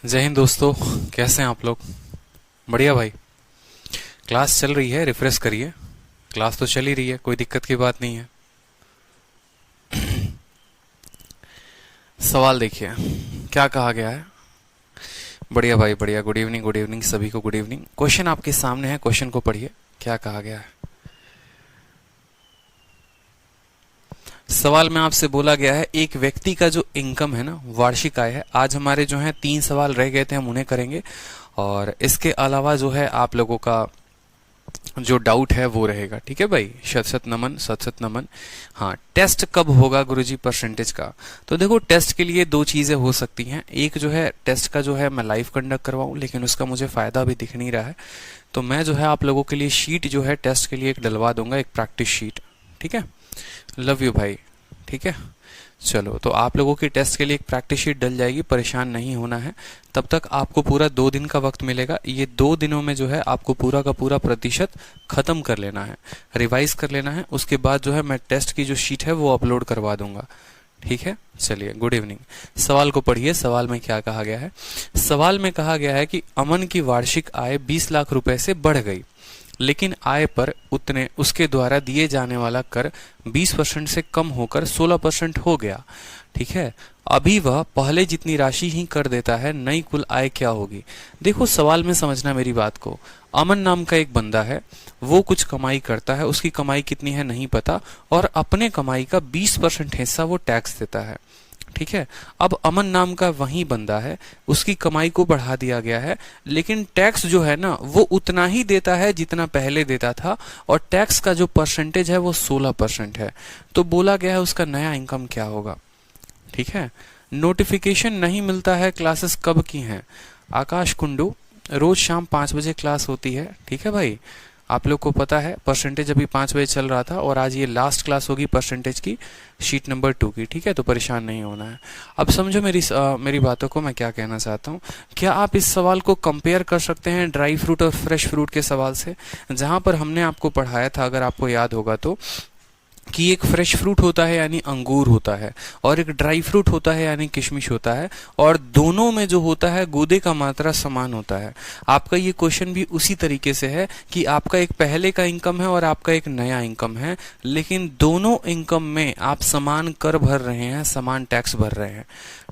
जय हिंद दोस्तों, कैसे हैं आप लोग? बढ़िया भाई। क्लास चल रही है, रिफ्रेश करिए। क्लास तो चल ही रही है, कोई दिक्कत की बात नहीं है। सवाल देखिए क्या कहा गया है। बढ़िया भाई बढ़िया, गुड इवनिंग गुड इवनिंग सभी को, गुड इवनिंग। क्वेश्चन आपके सामने है, क्वेश्चन को पढ़िए क्या कहा गया है। सवाल में आपसे बोला गया है एक व्यक्ति का जो इनकम है ना, वार्षिक आय है। आज हमारे जो है 3 सवाल रह गए थे, हम उन्हें करेंगे। और इसके अलावा जो है आप लोगों का जो डाउट है वो रहेगा। ठीक है भाई, शत शत नमन, सत सत नमन। हाँ, टेस्ट कब होगा गुरुजी परसेंटेज का? तो देखो, टेस्ट के लिए 2 चीजें हो सकती हैं। एक जो है टेस्ट का जो है मैं लाइव कंडक्ट करवाऊं, लेकिन उसका मुझे फायदा भी दिख नहीं रहा है। तो मैं जो है आप लोगों के लिए शीट जो है टेस्ट के लिए एक डलवा दूंगा, एक प्रैक्टिस शीट। ठीक है, लव यू भाई। ठीक है, चलो तो आप लोगों की टेस्ट के लिए एक प्रैक्टिस शीट डल जाएगी, परेशान नहीं होना है। तब तक आपको पूरा 2 दिन का वक्त मिलेगा। ये 2 दिनों में जो है आपको पूरा का पूरा प्रतिशत खत्म कर लेना है, रिवाइज कर लेना है। उसके बाद जो है मैं टेस्ट की जो शीट है वो अपलोड करवा दूंगा। ठीक है, चलिए गुड इवनिंग। सवाल को पढ़िए। सवाल में क्या कहा गया है? सवाल में कहा गया है कि अमन की वार्षिक आय 20 लाख रुपए से बढ़ गई, लेकिन आय पर उसके द्वारा दिए जाने वाला कर 20% से कम होकर 16% हो गया। ठीक है, अभी वह पहले जितनी राशि ही कर देता है, नई कुल आय क्या होगी? देखो, सवाल में समझना मेरी बात को। अमन नाम का एक बंदा है, वो कुछ कमाई करता है, उसकी कमाई कितनी है नहीं पता, और अपने कमाई का 20% हिस्सा वो टैक्स देता है। ठीक है, अब अमन नाम का वही बंदा है, उसकी कमाई को बढ़ा दिया गया है, लेकिन टैक्स जो है ना वो उतना ही देता है जितना पहले देता था, और टैक्स का जो परसेंटेज है वो 16% है। तो बोला गया है उसका नया इनकम क्या होगा। ठीक है, नोटिफिकेशन नहीं मिलता है, क्लासेस कब की हैं? आकाश कुंडू, रोज शाम 5 बजे क्लास होती है। ठीक है भाई, आप लोग को पता है परसेंटेज अभी 5 बजे चल रहा था, और आज ये लास्ट क्लास होगी परसेंटेज की, शीट नंबर 2 की। ठीक है, तो परेशान नहीं होना है। अब समझो मेरी बातों को, मैं क्या कहना चाहता हूँ। क्या आप इस सवाल को कंपेयर कर सकते हैं ड्राई फ्रूट और फ्रेश फ्रूट के सवाल से, जहां पर हमने आपको पढ़ाया था, अगर आपको याद होगा तो, कि एक फ्रेश फ्रूट होता है यानी अंगूर होता है, और एक ड्राई फ्रूट होता है यानी किशमिश होता है, और दोनों में जो होता है गूदे का मात्रा समान होता है। आपका ये क्वेश्चन भी उसी तरीके से है कि आपका एक पहले का इनकम है और आपका एक नया इनकम है, लेकिन दोनों इनकम में आप समान कर भर रहे हैं, समान टैक्स भर रहे हैं।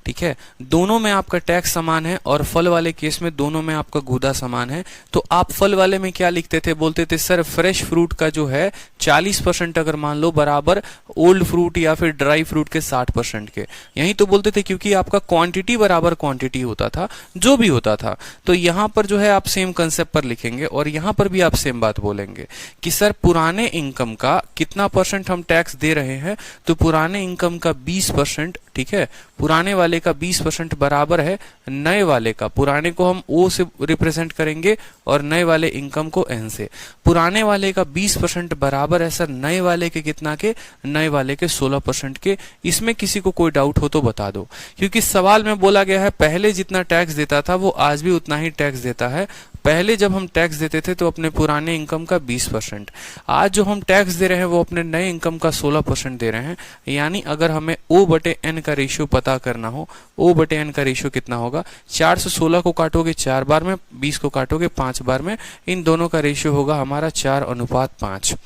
ठीक है, दोनों में आपका टैक्स समान है, और फल वाले केस में दोनों में आपका गूदा समान है। तो आप फल वाले में क्या लिखते थे? बोलते थे सर फ्रेश फ्रूट का जो है 40% अगर मान लो बराबर ओल्ड फ्रूट या फिर ड्राई फ्रूट के 60% के। यही तो बोलते थे, क्योंकि आपका क्वांटिटी बराबर क्वांटिटी होता था, जो भी होता था। तो यहाँ पर जो है आप सेम कंसेप्ट पर लिखेंगे, और यहाँ पर भी आप सेम बात बोलेंगे कि सर पुराने इनकम का कितना परसेंट हम टैक्स दे रहे हैं? तो पुराने इनकम का 20%। ठीक है, पुराने वाले का 20% बराबर है नए वाले का। पुराने को हम ओ से रिप्रेजेंट करेंगे और नए वाले इनकम को एन से। पुराने वाले का 20% बराबर है सर नए वाले के कितना के? नए वाले के 16% के। इसमें किसी को कोई डाउट हो तो बता दो, क्योंकि सवाल में बोला गया है पहले जितना टैक्स देता था वो आज भी उतना ही टैक्स देता है। पहले जब हम टैक्स देते थे तो अपने पुराने इनकम का 20%, आज जो हम टैक्स दे रहे हैं वो अपने नए इनकम का 16% दे रहे हैं। यानी अगर हमें O/N का रेशियो पता करना हो, O/N का रेशियो कितना होगा? 4 से 16 को काटोगे 4 बार में, 20 को काटोगे 5 बार में, इन दोनों का रेशियो होगा हमारा 4:5।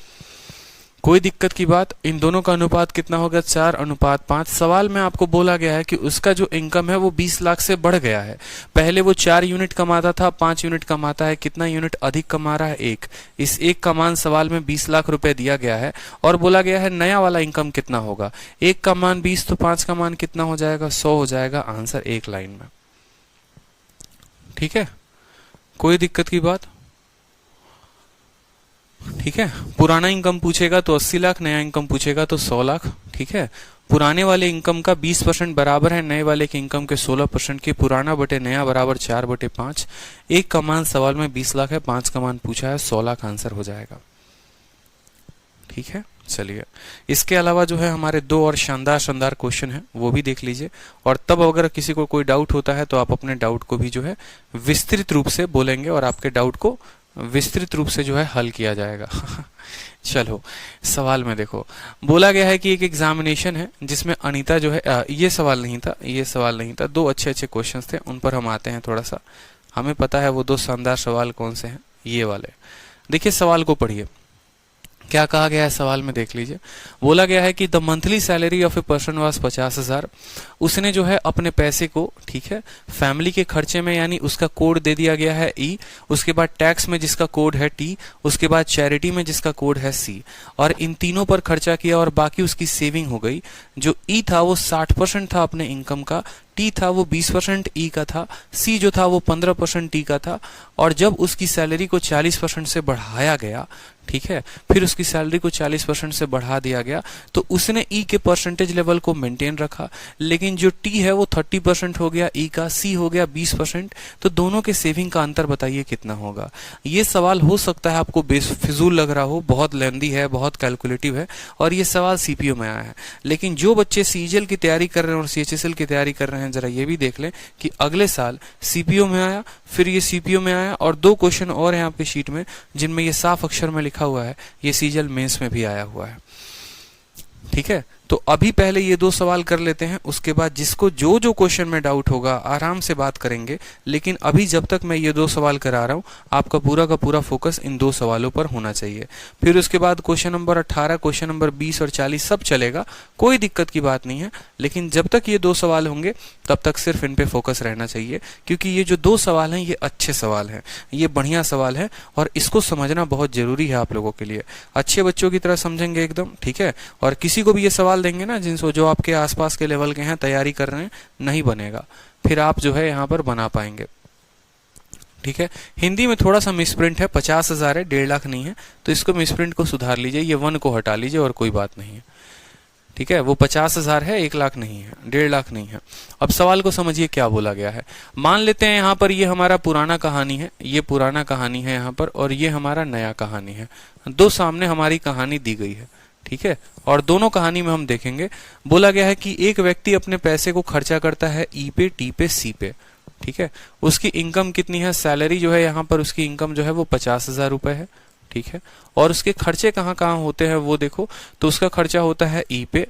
कोई दिक्कत की बात? इन दोनों का अनुपात कितना होगा? 4:5। सवाल में आपको बोला गया है कि उसका जो इनकम है वो 20 लाख से बढ़ गया है। पहले वो 4 यूनिट कमाता था, 5 यूनिट कमाता है। कितना यूनिट अधिक कमा रहा है? 1। इस 1 का मान सवाल में 20 लाख रुपए दिया गया है, और बोला गया है नया वाला इनकम कितना होगा। 1 का मान 20, तो 5 का मान कितना हो जाएगा? 100 हो जाएगा। आंसर 1 लाइन में। ठीक है, कोई दिक्कत की बात? ठीक है, पुराना इनकम पूछेगा तो 80 लाख, नया इनकम पूछेगा तो 100 लाख। ठीक है, पुराने वाले इनकम का 20% बराबर है नए वाले के इनकम के 16% के। पुराना बटे नया बराबर 4/5। 1 का मान सवाल में 20 लाख है, 5 का मान पूछा है 100 लाख। आंसर हो जाएगा। ठीक है, चलिए इसके अलावा जो है हमारे 2 और शानदार शानदार क्वेश्चन है, वो भी देख लीजिए। और तब अगर किसी को कोई डाउट होता है तो आप अपने डाउट को भी जो है विस्तृत रूप से बोलेंगे और आपके डाउट को विस्तृत रूप से जो है हल किया जाएगा। चलो सवाल में देखो, बोला गया है कि एक एग्जामिनेशन है जिसमें अनीता जो है ये सवाल नहीं था, ये सवाल नहीं था, दो अच्छे अच्छे क्वेश्चंस थे, उन पर हम आते हैं थोड़ा सा। हमें पता है वो दो शानदार सवाल कौन से हैं, ये वाले। देखिए सवाल को पढ़िए, क्या कहा गया है सवाल में, देख लीजिए। बोला गया है कि the monthly salary of a person was 50,000। उसने जो है अपने पैसे को, ठीक है, फैमिली के खर्चे में, यानी उसका कोड दे दिया गया है ई, उसके बाद टैक्स में जिसका कोड है टी, उसके बाद चैरिटी में जिसका कोड है सी, और इन तीनों पर खर्चा किया और बाकी उसकी सेविंग हो गई। जो ई था वो 60% था अपने इनकम का, टी था वो 20% ई का था, सी जो था वो 15% टी का था। और जब उसकी सैलरी को 40% से बढ़ाया गया, ठीक है, फिर उसकी सैलरी को 40% से बढ़ा दिया गया, तो उसने ई के परसेंटेज लेवल को मेंटेन रखा, लेकिन जो टी है वो 30% हो गया ई का, सी हो गया 20%। तो दोनों के सेविंग का अंतर बताइए कितना होगा। ये सवाल हो सकता है आपको बेफिजूल लग रहा हो, बहुत लेंदी है, बहुत कैलकुलेटिव है, और ये सवाल सीपीओ में आया है। लेकिन जो बच्चे सीजीएल की तैयारी कर रहे हैं और सीएचएसएल की तैयारी कर रहे हैं, जरा ये भी देख लें कि अगले साल सीपीओ में आया, फिर ये सीपीओ में आया, और दो क्वेश्चन और हैं आपके शीट में जिनमें ये साफ अक्षर में लिखा हुआ है, ये सीजीएल मेंस में भी आया हुआ है। ठीक है, तो अभी पहले ये दो सवाल कर लेते हैं, उसके बाद जिसको जो जो क्वेश्चन में डाउट होगा आराम से बात करेंगे। लेकिन अभी जब तक मैं ये दो सवाल करा रहा हूं, आपका पूरा का पूरा फोकस इन दो सवालों पर होना चाहिए। फिर उसके बाद क्वेश्चन नंबर 18, क्वेश्चन नंबर 20 और 40 सब चलेगा, कोई दिक्कत की बात नहीं है। लेकिन जब तक ये दो सवाल होंगे तब तक सिर्फ इन पे फोकस रहना चाहिए, क्योंकि ये जो दो सवाल हैं ये अच्छे सवाल हैं, ये बढ़िया सवाल है, और इसको समझना बहुत जरूरी है आप लोगों के लिए। अच्छे बच्चों की तरह समझेंगे एकदम, ठीक है। और किसी को भी ये सवाल देंगे ना जिनसे जो आपके आसपास के लेवल के हैं, तैयारी कर रहे हैं, नहीं बनेगा, फिर आप जो है यहाँ पर बना पाएंगे। ठीक है, हिंदी में थोड़ा सा मिसप्रिंट है, 50,000 है, 1.5 लाख नहीं है, तो इसको मिसप्रिंट को सुधार लीजिए, ये 1 को हटा लीजिए और कोई बात नहीं है। ठीक है, वो 50,000 है, 1 लाख नहीं है, 1.5 लाख नहीं है। अब सवाल को समझिए क्या बोला गया है। मान लेते हैं यहाँ पर ये हमारा पुराना कहानी है, ये पुराना कहानी है यहाँ पर, और ये हमारा नया कहानी है। दो सामने हमारी कहानी दी गई है, ठीक है, और दोनों कहानी में हम देखेंगे। बोला गया है कि एक व्यक्ति अपने पैसे को खर्चा करता है ई पे, टी पे, सी पे, ठीक है। उसकी इनकम कितनी है, सैलरी जो है यहाँ पर उसकी इनकम जो है वो 50,000 रुपए है, ठीक है। और उसके खर्चे कहाँ कहाँ होते हैं वो देखो, तो उसका खर्चा होता है ई पे,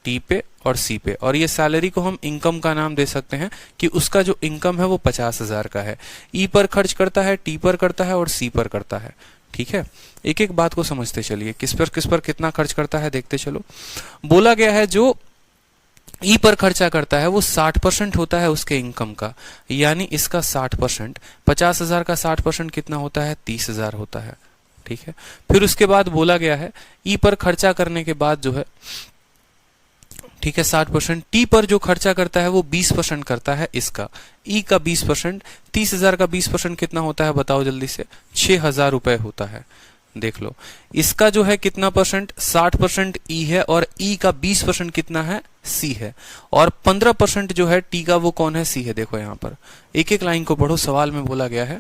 टी पे और सी पे, और ये सैलरी को हम इनकम का नाम दे सकते हैं कि उसका जो इनकम है वो 50,000 का है। ई पर खर्च करता है, टी पर करता है और सी पर करता है, ठीक है। एक एक बात को समझते चलिए, किस पर कितना खर्च करता है देखते चलो। बोला गया है जो ई पर खर्चा करता है वो 60% होता है उसके इनकम का, यानी इसका 60%, 50,000 का 60% कितना होता है, 30,000 होता है, ठीक है। फिर उसके बाद बोला गया है ई पर खर्चा करने के बाद जो है, ठीक है, 60%, टी पर जो खर्चा करता है वो 20% करता है इसका, ई का 20%, 30,000 का 20% कितना होता है बताओ जल्दी से, 6,000 रुपए होता है। देख लो, इसका जो है कितना परसेंट, 60% ई है, और ई का 20% कितना है, सी है, और 15% जो है टी का वो कौन है, सी है। देखो यहाँ पर एक एक लाइन को पढ़ो, सवाल में बोला गया है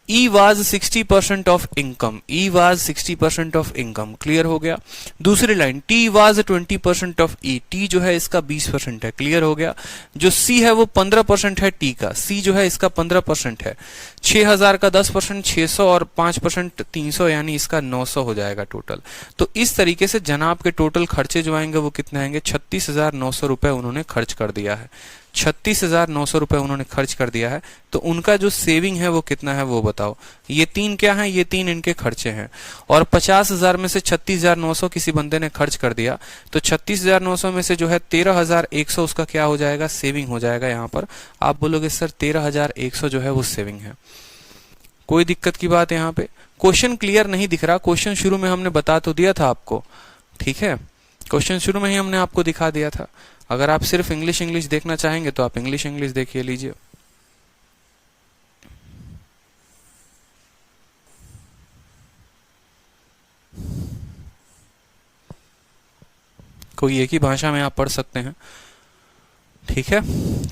E was 60% of income, E was 60% of income, clear हो गया। दूसरी line T was 20% of E, T जो है इसका 20% है, क्लियर हो गया। जो C है वो 15% है T का, C जो है इसका 15% है। 6,000 का 10%, 600, और 5% 300, यानी इसका 900 हो जाएगा टोटल। तो इस तरीके से जनाब के टोटल खर्चे जो आएंगे वो कितने आएंगे, 36,900 रुपए उन्होंने खर्च कर दिया है। 36,900 रुपए उन्होंने खर्च कर दिया है। तो उनका जो सेविंग है वो कितना है वो बताओ। ये तीन क्या है, ये तीन इनके खर्चे हैं, और 50,000 में से 36,900 किसी बंदे ने खर्च कर दिया, तो 36,900 में से जो है 13,100 उसका क्या हो जाएगा, सेविंग हो जाएगा। यहाँ पर आप बोलोगे सर 13,100 जो है वो सेविंग है, कोई दिक्कत की बात यहाँ पे। क्वेश्चन क्लियर नहीं दिख रहा, क्वेश्चन शुरू में हमने बता तो दिया था आपको, ठीक है, क्वेश्चन शुरू में ही हमने आपको दिखा दिया था। अगर आप सिर्फ इंग्लिश देखना चाहेंगे तो आप इंग्लिश देखिए लीजिए। कोई एक ही भाषा में आप पढ़ सकते हैं, ठीक है,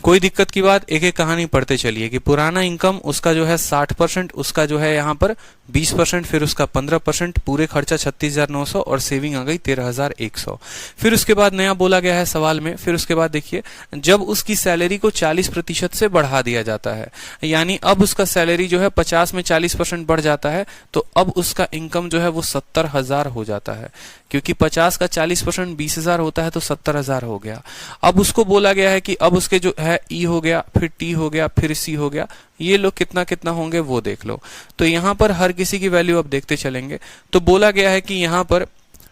कोई दिक्कत की बात, एक एक कहानी पढ़ते चलिए कि पुराना इनकम उसका जो है 60%, उसका जो है यहाँ पर 20%, फिर उसका 15%, पूरे खर्चा 36,900 और सेविंग आ गई 13,100। फिर उसके बाद नया बोला गया है सवाल में, फिर उसके बाद देखिए जब उसकी सैलरी को 40% से बढ़ा दिया जाता है, यानी अब उसका सैलरी जो है 50 में 40% बढ़ जाता है, तो अब उसका इनकम जो है वो 70,000 हो जाता है, क्योंकि 50 का 40% 20,000 होता है तो 70,000 हो गया। अब उसको बोला गया है कि अब उसके जो है ई हो गया, फिर टी हो गया, फिर सी हो गया, ये लोग कितना कितना होंगे वो देख लो। तो यहां पर हर किसी की वैल्यू अब देखते चलेंगे। तो बोला गया है कि यहां पर,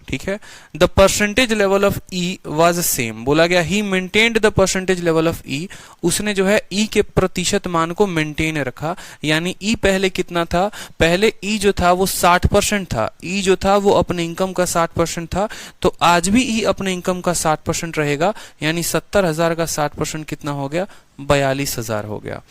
ठीक है, the percentage level of E was same, बोला गया ही maintained the percentage level of E, उसने जो है ई के प्रतिशत मान को मेंटेन रखा, यानी ई पहले कितना था, पहले ई जो था वो 60% था, ई जो था वो अपने इनकम का 60% था, तो आज भी ई अपने इनकम का 60% रहेगा, यानी 70,000 का 60% कितना हो गया, 42,000 हो गया।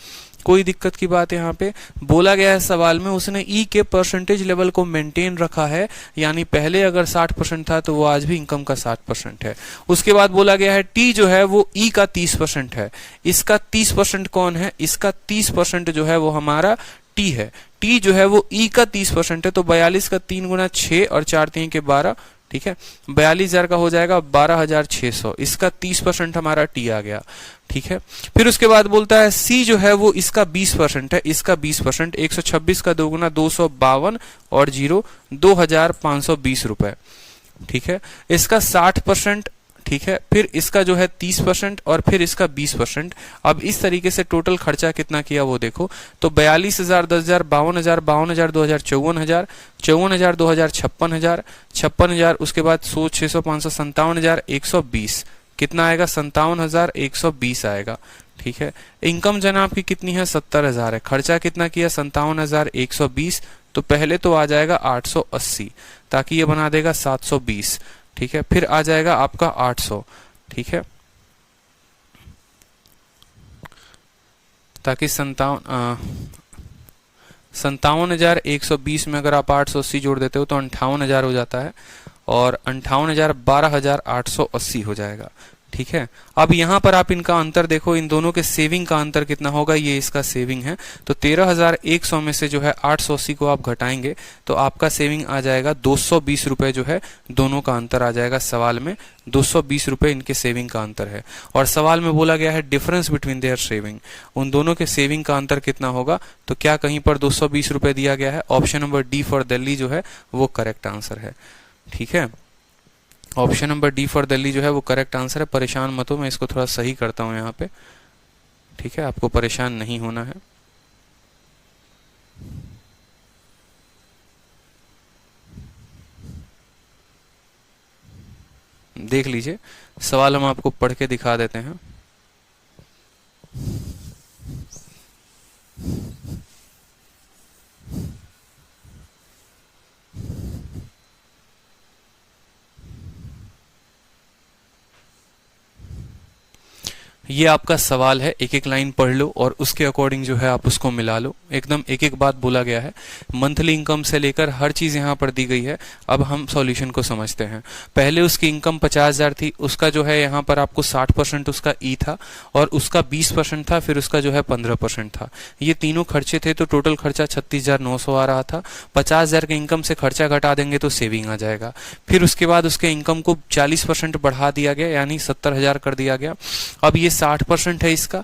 कोई दिक्कत की बात यहाँ पे बोला गया है सवाल में, उसने ई के परसेंटेज लेवल को मेंटेन रखा है, यानी पहले अगर 60% था तो वो आज भी इनकम का 60% है। उसके बाद बोला गया है टी जो है वो ई का 30% है, इसका 30% कौन है, इसका 30% जो है वो हमारा टी है, टी जो है वो ई का 30% है, तो 42 का 3 गुना 6 और 4 3 के 12, ठीक है, 42,000 का हो जाएगा 12,600, इसका 30% हमारा टी आ गया, ठीक है। फिर उसके बाद बोलता है सी जो है वो इसका 20% है, इसका 20%, 126 का 2 गुना 252 और 0 2,520 रुपए, ठीक है। इसका 60%, ठीक है, फिर इसका जो है 30% और फिर इसका 20%। अब इस तरीके से टोटल खर्चा कितना किया वो देखो, तो 42,000, 10,000, 52,000, 52,000, 2,000, 54,000, 54,000, 2,000, 56,000, 56,000, उसके बाद 100, 600, 500, 57,000, 120, कितना आएगा, 57,120 आएगा, ठीक है। इनकम जनाब की कितनी है, 70,000 है, खर्चा कितना किया, 57,120, तो पहले तो आ जाएगा 880, ताकि ये बना देगा 720, ठीक है, फिर आ जाएगा आपका 800, ठीक है, ताकि 57,120 में अगर आप 880 जोड़ देते हो तो 58,000 हो जाता है, और 58,000 12,880 हो जाएगा, ठीक है। अब यहां पर आप इनका अंतर देखो, इन दोनों के सेविंग का अंतर कितना होगा, ये इसका सेविंग है, तो 13,100 में से जो है 880 को आप घटाएंगे तो आपका सेविंग आ जाएगा 220 रुपए, जो है दोनों का अंतर आ जाएगा सवाल में, 220 रुपए इनके सेविंग का अंतर है। और सवाल में बोला गया है डिफरेंस बिटवीन देयर सेविंग, उन दोनों के सेविंग का अंतर कितना होगा, तो क्या कहीं पर 220 रुपए दिया गया है, option number D for Delhi जो है वो करेक्ट आंसर है, ठीक है। Option number D for Delhi जो है वो करेक्ट आंसर है। परेशान मत हो, मैं इसको थोड़ा सही करता हूं यहाँ पे, ठीक है, आपको परेशान नहीं होना है। देख लीजिए सवाल हम आपको पढ़ के दिखा देते हैं। ये आपका सवाल है, एक एक लाइन पढ़ लो और उसके अकॉर्डिंग जो है आप उसको मिला लो, एकदम एक एक बात बोला गया है, मंथली इनकम से लेकर हर चीज यहाँ पर दी गई है। अब हम सॉल्यूशन को समझते हैं। पहले उसकी इनकम 50,000 थी, उसका जो है यहाँ पर आपको 60% उसका ई था और उसका 20% था, फिर उसका जो है 15% था। ये तीनों खर्चे थे तो टोटल खर्चा 36,900 आ रहा था। 50,000 के इनकम से खर्चा घटा देंगे तो सेविंग आ जाएगा। फिर उसके बाद उसके इनकम को 40% बढ़ा दिया गया, यानी 70,000 कर दिया गया। अब ये 60% है इसका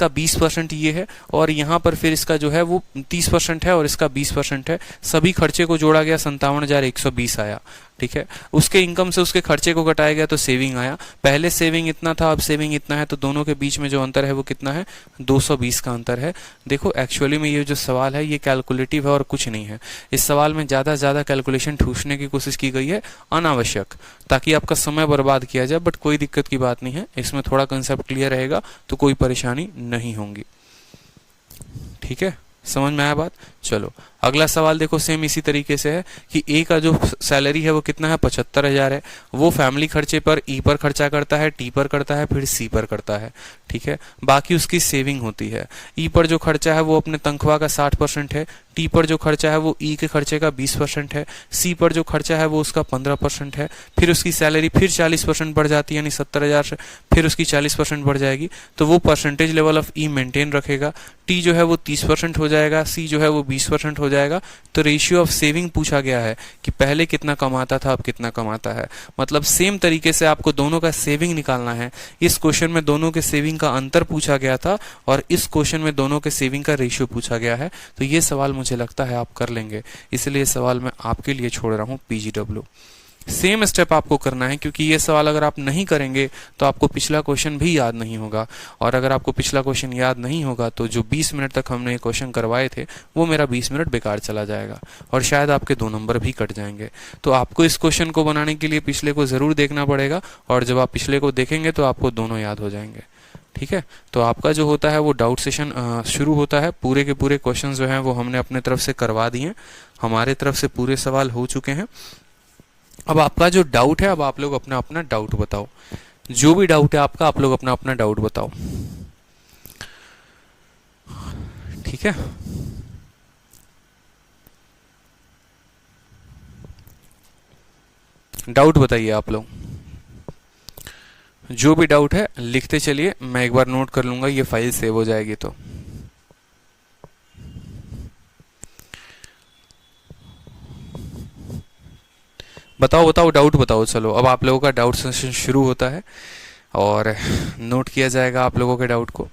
20% ये है, और यहाँ पर फिर इसका जो है वो 30% है और इसका 20% है। सभी खर्चे को जोड़ा गया, 57,120 आया, ठीक है। उसके इनकम से उसके खर्चे को घटाया गया तो सेविंग आया। पहले सेविंग इतना था, अब सेविंग इतना है, तो दोनों के बीच में जो अंतर है वो कितना है, 220 का अंतर है। देखो एक्चुअली में ये जो सवाल है ये कैलकुलेटिव है और कुछ नहीं है। इस सवाल में ज्यादा कैलकुलेशन ठूसने की कोशिश की गई है अनावश्यक, ताकि आपका समय बर्बाद किया जाए, बट कोई दिक्कत की बात नहीं है, इसमें थोड़ा कंसेप्ट क्लियर रहेगा तो कोई परेशानी नहीं होगी, ठीक है। समझ में आया बात। चलो अगला सवाल देखो सेम इसी तरीके से है कि ए का जो सैलरी है वो कितना है, 75,000 है। वो फैमिली खर्चे पर ई पर खर्चा करता है, टी पर करता है, फिर सी पर करता है। ठीक है, बाकी उसकी सेविंग होती है। ई पर जो खर्चा है वो अपने तनख्वाह का 60% है, टी पर जो खर्चा है वो ई के खर्चे का 20% है, सी पर जो खर्चा है वो उसका 15% है, फिर उसकी सैलरी फिर 40% बढ़ जाती है, यानी 70,000 से फिर उसकी 40% बढ़ जाएगी। तो वो percentage level of E maintain रखेगा। टी जो है वो 30% हो जाएगा, सी जो है वो 20% हो जाएगा। तो रेशियो ऑफ सेविंग पूछा गया है कि पहले कितना कमाता था, अब कितना कमाता है। मतलब सेम तरीके से आपको दोनों का सेविंग निकालना है। इस क्वेश्चन में दोनों के सेविंग का अंतर पूछा गया था और इस क्वेश्चन में दोनों के सेविंग का रेशियो पूछा गया है। तो ये सवाल मुझे लगता है आप कर लेंगे, इसलिए सवाल मैं आपके लिए छोड़ रहा हूं पीजीडब्ल्यू। सेम स्टेप आपको करना है, क्योंकि ये सवाल अगर आप नहीं करेंगे तो आपको पिछला क्वेश्चन भी याद नहीं होगा, और अगर आपको पिछला क्वेश्चन याद नहीं होगा तो जो 20 मिनट तक हमने ये क्वेश्चन करवाए थे वो मेरा 20 मिनट बेकार चला जाएगा और शायद आपके 2 नंबर भी कट जाएंगे। तो आपको इस क्वेश्चन को बनाने के लिए पिछले को जरूर देखना पड़ेगा, और जब आप पिछले को देखेंगे तो आपको दोनों याद हो जाएंगे। ठीक है, तो आपका जो होता है वो डाउट सेशन शुरू होता है। पूरे के पूरे क्वेश्चन जो हैं वो हमने अपने तरफ से करवा दिए, हमारे तरफ से पूरे सवाल हो चुके हैं। अब आपका जो डाउट है, अब आप लोग अपना अपना डाउट बताओ। जो भी डाउट है आपका, आप लोग अपना अपना डाउट बताओ। ठीक है, डाउट बताइए आप लोग। जो भी डाउट है लिखते चलिए, मैं एक बार नोट कर लूंगा, ये फाइल सेव हो जाएगी। तो बताओ बताओ, डाउट बताओ। चलो अब आप लोगों का डाउट सेशन शुरू होता है और नोट किया जाएगा आप लोगों के डाउट को।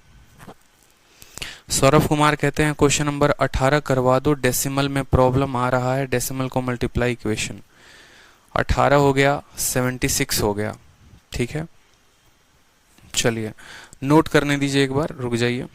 सौरभ कुमार कहते हैं क्वेश्चन नंबर 18 करवा दो, डेसिमल में प्रॉब्लम आ रहा है, डेसिमल को मल्टीप्लाई इक्वेशन। 18 हो गया, 76 हो गया। ठीक है, चलिए नोट करने दीजिए, एक बार रुक जाइए।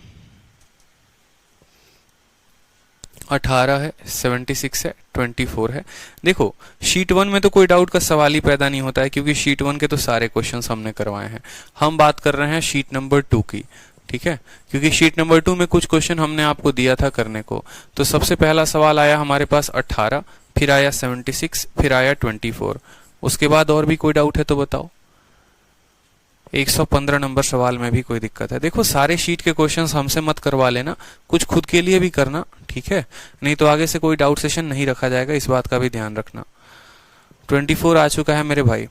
18 है, 76 है, 24 है। देखो शीट 1 में तो कोई डाउट का सवाल ही पैदा नहीं होता है, क्योंकि शीट 1 के तो सारे क्वेश्चंस हमने करवाए हैं। हम बात कर रहे हैं शीट नंबर 2 की। ठीक है, क्योंकि शीट नंबर 2 में कुछ क्वेश्चन हमने आपको दिया था करने को। तो सबसे पहला सवाल आया हमारे पास 18, फिर आया 76, फिर आया 24। उसके बाद और भी कोई डाउट है तो बताओ। 115 नंबर सवाल में भी कोई दिक्कत है? देखो सारे शीट के क्वेश्चंस हमसे मत करवा लेना, कुछ खुद के लिए भी करना। ठीक है, नहीं तो आगे से कोई डाउट सेशन नहीं रखा जाएगा, इस बात का भी ध्यान रखना। 24 आ चुका है मेरे भाई,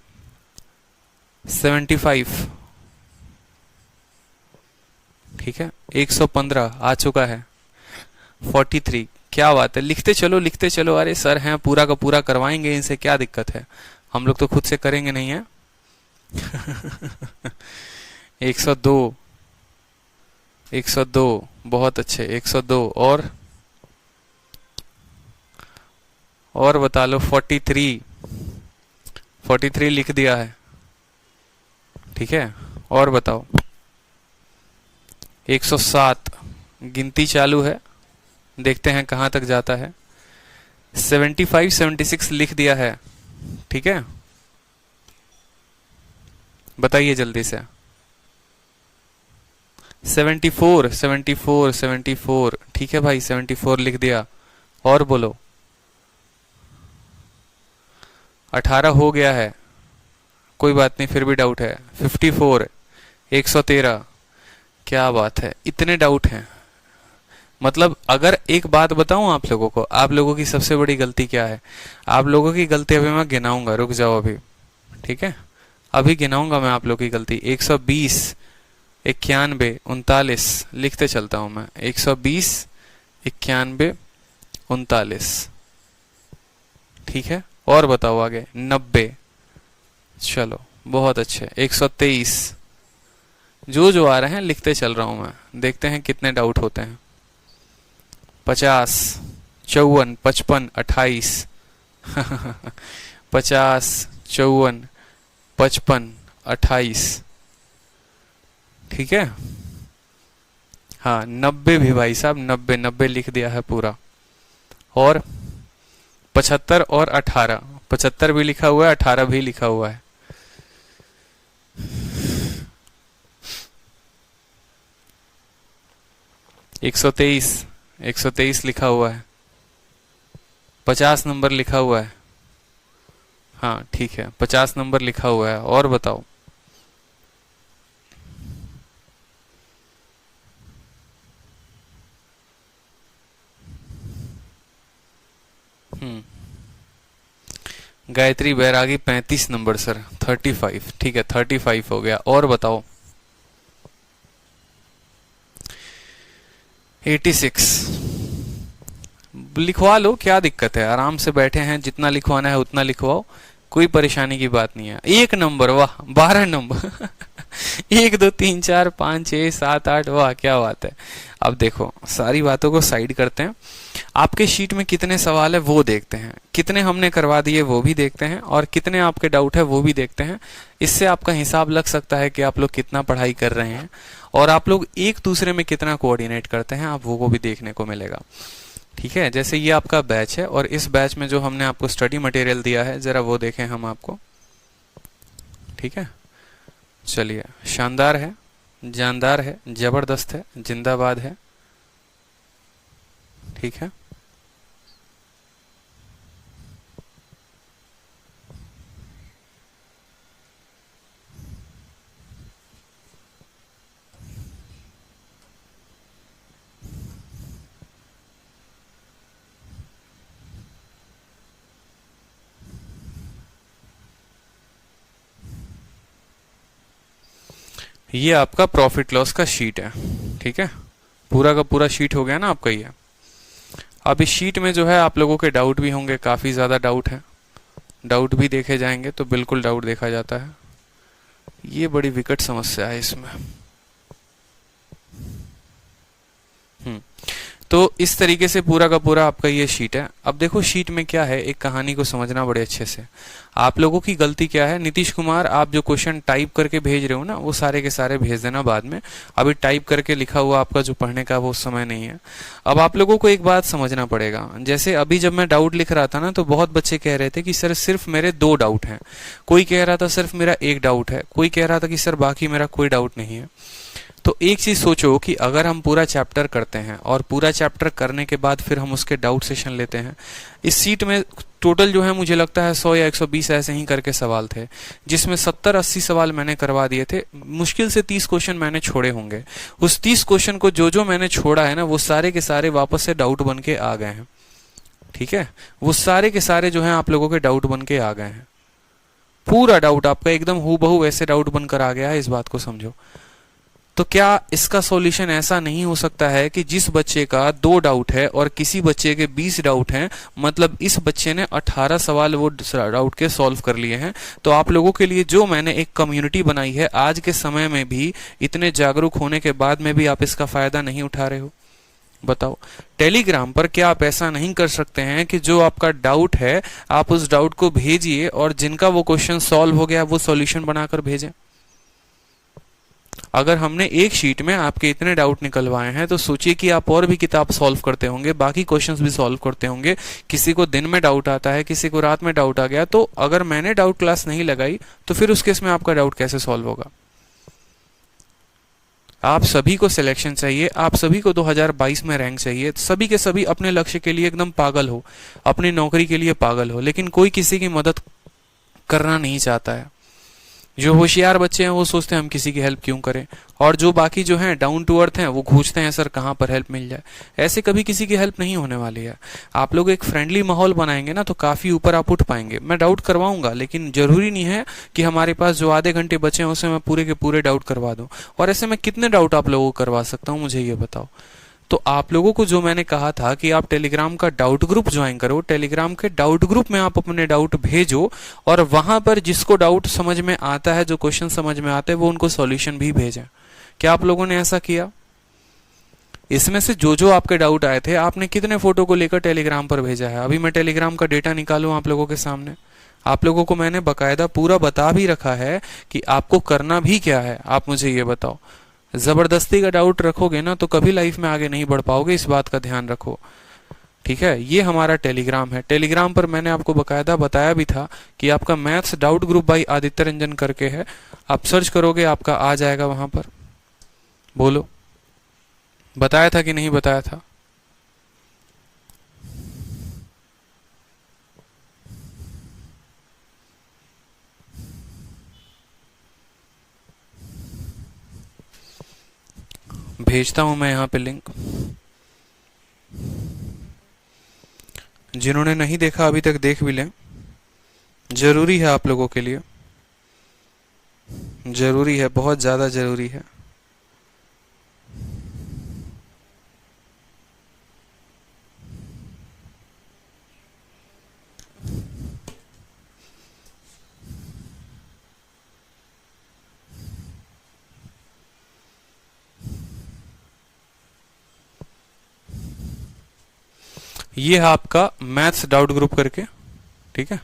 75। ठीक है, 115 आ चुका है, 43। क्या बात है, लिखते चलो लिखते चलो। अरे सर हैं, पूरा का पूरा करवाएंगे, इनसे क्या दिक्कत है, हम लोग तो खुद से करेंगे नहीं है। 102, 102 बहुत अच्छे, 102 और बता लो। 43, 43 लिख दिया है। ठीक है, और बताओ। 107 गिनती चालू है, देखते हैं कहां तक जाता है। 75, 76 लिख दिया है। ठीक है, बताइए जल्दी से। 74, 74, 74 ठीक है भाई, 74 लिख दिया। और बोलो। 18 हो गया है, कोई बात नहीं, फिर भी डाउट है। 54, 113। क्या बात है, इतने डाउट हैं। मतलब अगर एक बात बताऊं आप लोगों को, आप लोगों की सबसे बड़ी गलती क्या है? आप लोगों की गलती अभी मैं गिनाऊंगा, रुक जाओ अभी। ठीक है, अभी गिनाऊंगा मैं आप लोगों की गलती। 120, 91, 39 लिखते चलता हूं मैं। 120, 91, 39। ठीक है, और बताओ आगे। 90, चलो बहुत अच्छे। 123, जो जो आ रहे हैं लिखते चल रहा हूं मैं, देखते हैं कितने डाउट होते हैं। 50, 54, 55, 28 50, 54, 55, 28। ठीक है, हाँ 90 भी भाई साहब, 90, 90 लिख दिया है पूरा। और 75 और 18, 75 भी लिखा हुआ है, 18 भी लिखा हुआ है। एक 123 लिखा हुआ है। 50 नंबर लिखा हुआ है। हाँ ठीक है, 50 नंबर लिखा हुआ है। और बताओ। हम्म। गायत्री बैरागी 35 नंबर सर, 35। ठीक है, 35 हो गया। और बताओ। 86। लिखवा लो, क्या दिक्कत है, आराम से बैठे हैं, जितना लिखवाना है उतना लिखवाओ, कोई परेशानी की बात नहीं है। 1 नंबर, वाह। 12 नंबर। 1 2 3 4 5 6 7 8, वाह क्या बात है। अब देखो, सारी बातों को साइड करते हैं, आपके शीट में कितने सवाल है वो देखते हैं, कितने हमने करवा दिए वो भी देखते हैं, और कितने आपके डाउट है वो भी देखते हैं। इससे आपका हिसाब लग सकता है कि आप लोग कितना पढ़ाई कर रहे हैं और आप लोग एक दूसरे में कितना कोऑर्डिनेट करते हैं, आप वो भी देखने को मिलेगा। ठीक है, जैसे ये आपका बैच है और इस बैच में जो हमने आपको स्टडी मटेरियल दिया है, जरा वो देखें हम आपको। ठीक है, चलिए, शानदार है, जानदार है, जबरदस्त है, जिंदाबाद है। ठीक है, ये आपका प्रॉफिट लॉस का शीट है। ठीक है, पूरा का पूरा शीट हो गया ना आपका ये। अब इस शीट में जो है आप लोगों के डाउट भी होंगे, काफी ज्यादा डाउट है, डाउट भी देखे जाएंगे, तो बिल्कुल डाउट देखा जाता है। ये बड़ी विकट समस्या है इसमें। हम्म। तो इस तरीके से पूरा का पूरा आपका ये शीट है। अब देखो शीट में क्या है, एक कहानी को समझना बड़े अच्छे से। आप लोगों की गलती क्या है, नीतीश कुमार, आप जो क्वेश्चन टाइप करके भेज रहे हो ना, वो सारे के सारे भेज देना बाद में। अभी टाइप करके लिखा हुआ आपका जो पढ़ने का वो समय नहीं है। अब आप लोगों को एक बात समझना पड़ेगा, जैसे अभी जब मैं डाउट लिख रहा था ना, तो बहुत बच्चे कह रहे थे कि सर सिर्फ मेरे 2 डाउट हैं, कोई कह रहा था सिर्फ मेरा 1 डाउट है, कोई कह रहा था कि सर बाकी मेरा कोई डाउट नहीं है। तो एक चीज सोचो कि अगर हम पूरा चैप्टर करते हैं और पूरा चैप्टर करने के बाद फिर हम उसके डाउट सेशन लेते हैं, इस सीट में टोटल जो है मुझे लगता है 100 या 120 ऐसे ही करके सवाल थे, जिसमें 70-80 सवाल मैंने करवा दिए थे। मुश्किल से 30 क्वेश्चन मैंने छोड़े होंगे। उस 30 क्वेश्चन को जो जो मैंने छोड़ा है ना, वो सारे के सारे वापस से डाउट बन के आ गए हैं। ठीक है, वो सारे के सारे जो है आप लोगों के डाउट बन के आ गए हैं। पूरा डाउट आपका एकदम हूबहू वैसे डाउट बनकर आ गया है, इस बात को समझो। तो क्या इसका सॉल्यूशन ऐसा नहीं हो सकता है कि जिस बच्चे का 2 डाउट है और किसी बच्चे के 20 डाउट हैं, मतलब इस बच्चे ने 18 सवाल वो डाउट के सॉल्व कर लिए हैं। तो आप लोगों के लिए जो मैंने एक कम्युनिटी बनाई है, आज के समय में भी इतने जागरूक होने के बाद में भी आप इसका फायदा नहीं उठा रहे हो, बताओ। टेलीग्राम पर क्या आप ऐसा नहीं कर सकते हैं कि जो आपका डाउट है आप उस डाउट को भेजिए और जिनका वो क्वेश्चन सॉल्व हो गया वो सॉल्यूशन बनाकर भेजें। अगर हमने एक शीट में आपके इतने डाउट निकलवाए हैं, तो सोचिए कि आप और भी किताब सॉल्व करते होंगे, बाकी क्वेश्चंस भी सॉल्व करते होंगे। किसी को दिन में डाउट आता है, किसी को रात में डाउट आ गया, तो अगर मैंने डाउट क्लास नहीं लगाई तो फिर उस केस में आपका डाउट कैसे सॉल्व होगा। आप सभी को सिलेक्शन चाहिए, आप सभी को 2022 में रैंक चाहिए, सभी के सभी अपने लक्ष्य के लिए एकदम पागल हो, अपनी नौकरी के लिए पागल हो, लेकिन कोई किसी की मदद करना नहीं चाहता है। जो होशियार बच्चे हैं वो सोचते हैं हम किसी की हेल्प क्यों करें, और जो बाकी जो हैं डाउन टू अर्थ हैं वो खोजते हैं सर कहाँ पर हेल्प मिल जाए। ऐसे कभी किसी की हेल्प नहीं होने वाली है। आप लोग एक फ्रेंडली माहौल बनाएंगे ना, तो काफी ऊपर आप उठ पाएंगे। मैं डाउट करवाऊंगा, लेकिन जरूरी नहीं है कि हमारे पास जो आधे घंटे बचे हैं उसमें मैं पूरे के पूरे डाउट करवा दूं। और ऐसे में कितने डाउट आप लोगों को करवा सकता हूँ, मुझे ये बताओ। तो आप लोगों को जो मैंने कहा था कि आप टेलीग्राम का डाउट ग्रुप ज्वाइन करो, टेलीग्राम के डाउट ग्रुप में आप अपने डाउट भेजो, और वहां पर जिसको डाउट समझ में आता है, जो क्वेश्चन समझ में आते हैं, वो उनको सॉल्यूशन भी भेजें। क्या आप लोगों ने ऐसा किया? इसमें से जो जो आपके डाउट आए थे, आपने कितने फोटो को लेकर टेलीग्राम पर भेजा है? अभी मैं टेलीग्राम का डेटा निकालूं आप लोगों के सामने। आप लोगों को मैंने बकायदा पूरा बता भी रखा है कि आपको करना भी क्या है। आप मुझे ये बताओ, जबरदस्ती का डाउट रखोगे ना तो कभी लाइफ में आगे नहीं बढ़ पाओगे, इस बात का ध्यान रखो। ठीक है, ये हमारा टेलीग्राम है। टेलीग्राम पर मैंने आपको बकायदा बताया भी था कि आपका maths doubt group by Aditya Ranjan करके है, आप सर्च करोगे आपका आ जाएगा वहां पर। बोलो, बताया था कि नहीं बताया था? भेजता हूं मैं यहाँ पे लिंक। जिन्होंने नहीं देखा अभी तक देख भी लें, जरूरी है आप लोगों के लिए, जरूरी है, बहुत ज़्यादा जरूरी है। ये है आपका मैथ्स डाउट ग्रुप करके, ठीक है।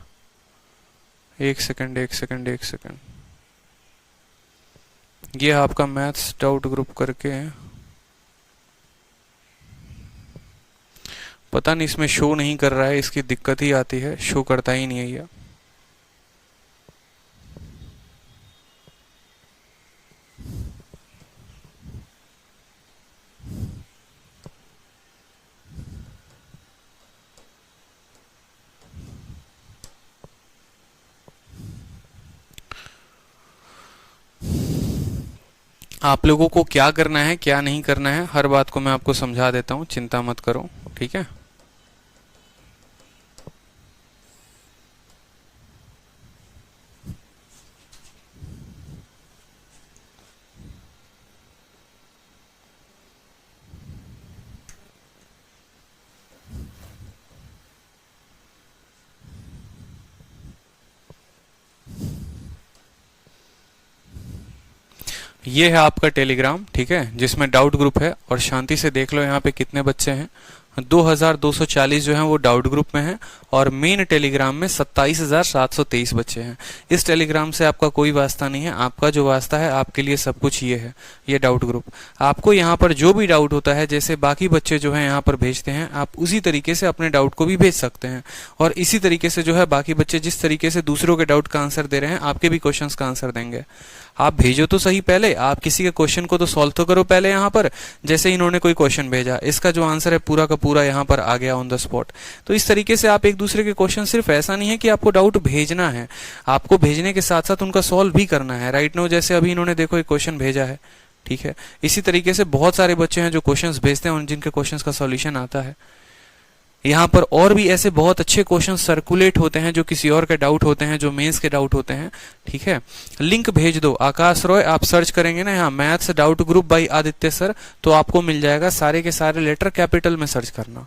एक सेकंड, एक सेकंड, एक सेकंड। ये है आपका मैथ्स डाउट ग्रुप करके, पता नहीं इसमें शो नहीं कर रहा है, इसकी दिक्कत ही आती है, शो करता ही नहीं है ये। आप लोगों को क्या करना है क्या नहीं करना है, हर बात को मैं आपको समझा देता हूँ, चिंता मत करो, ठीक है। ये है आपका टेलीग्राम, ठीक है, जिसमें डाउट ग्रुप है, और शांति से देख लो यहाँ पे कितने बच्चे हैं। 2240 जो हैं वो डाउट ग्रुप में हैं, और मेन टेलीग्राम में 27,723 बच्चे हैं। इस टेलीग्राम से आपका कोई वास्ता नहीं है, आपका जो वास्ता है आपके लिए सब कुछ ये है, ये डाउट ग्रुप। आपको यहाँ पर जो भी डाउट होता है, जैसे बाकी बच्चे जो हैं यहाँ पर भेजते हैं, आप उसी तरीके से अपने डाउट को भी भेज सकते हैं। और इसी तरीके से जो है बाकी बच्चे जिस तरीके से दूसरों के डाउट का आंसर दे रहे हैं, आपके भी क्वेश्चन का आंसर देंगे। आप भेजो तो सही, पहले आप किसी के क्वेश्चन को तो सॉल्व तो करो पहले। यहाँ पर जैसे इन्होंने कोई क्वेश्चन भेजा, इसका जो आंसर है पूरा का पूरा यहाँ पर आ गया ऑन द स्पॉट। तो इस तरीके से आप एक दूसरे के क्वेश्चन, सिर्फ ऐसा नहीं है कि आपको डाउट भेजना है, आपको भेजने के साथ साथ उनका सॉल्व भी करना है। राइट नो, जैसे अभी इन्होंने देखो एक क्वेश्चन भेजा है, ठीक है। इसी तरीके से बहुत सारे बच्चे हैं जो क्वेश्चंस भेजते हैं और जिनके क्वेश्चंस का सॉल्यूशन आता है। यहाँ पर और भी ऐसे बहुत अच्छे क्वेश्चन सर्कुलेट होते हैं जो किसी और के डाउट होते हैं, जो मेंस के डाउट होते हैं, ठीक है। लिंक भेज दो, आकाश रॉय, आप सर्च करेंगे ना यहाँ maths doubt group by Aditya sir, तो आपको मिल जाएगा। सारे के सारे लेटर कैपिटल में सर्च करना,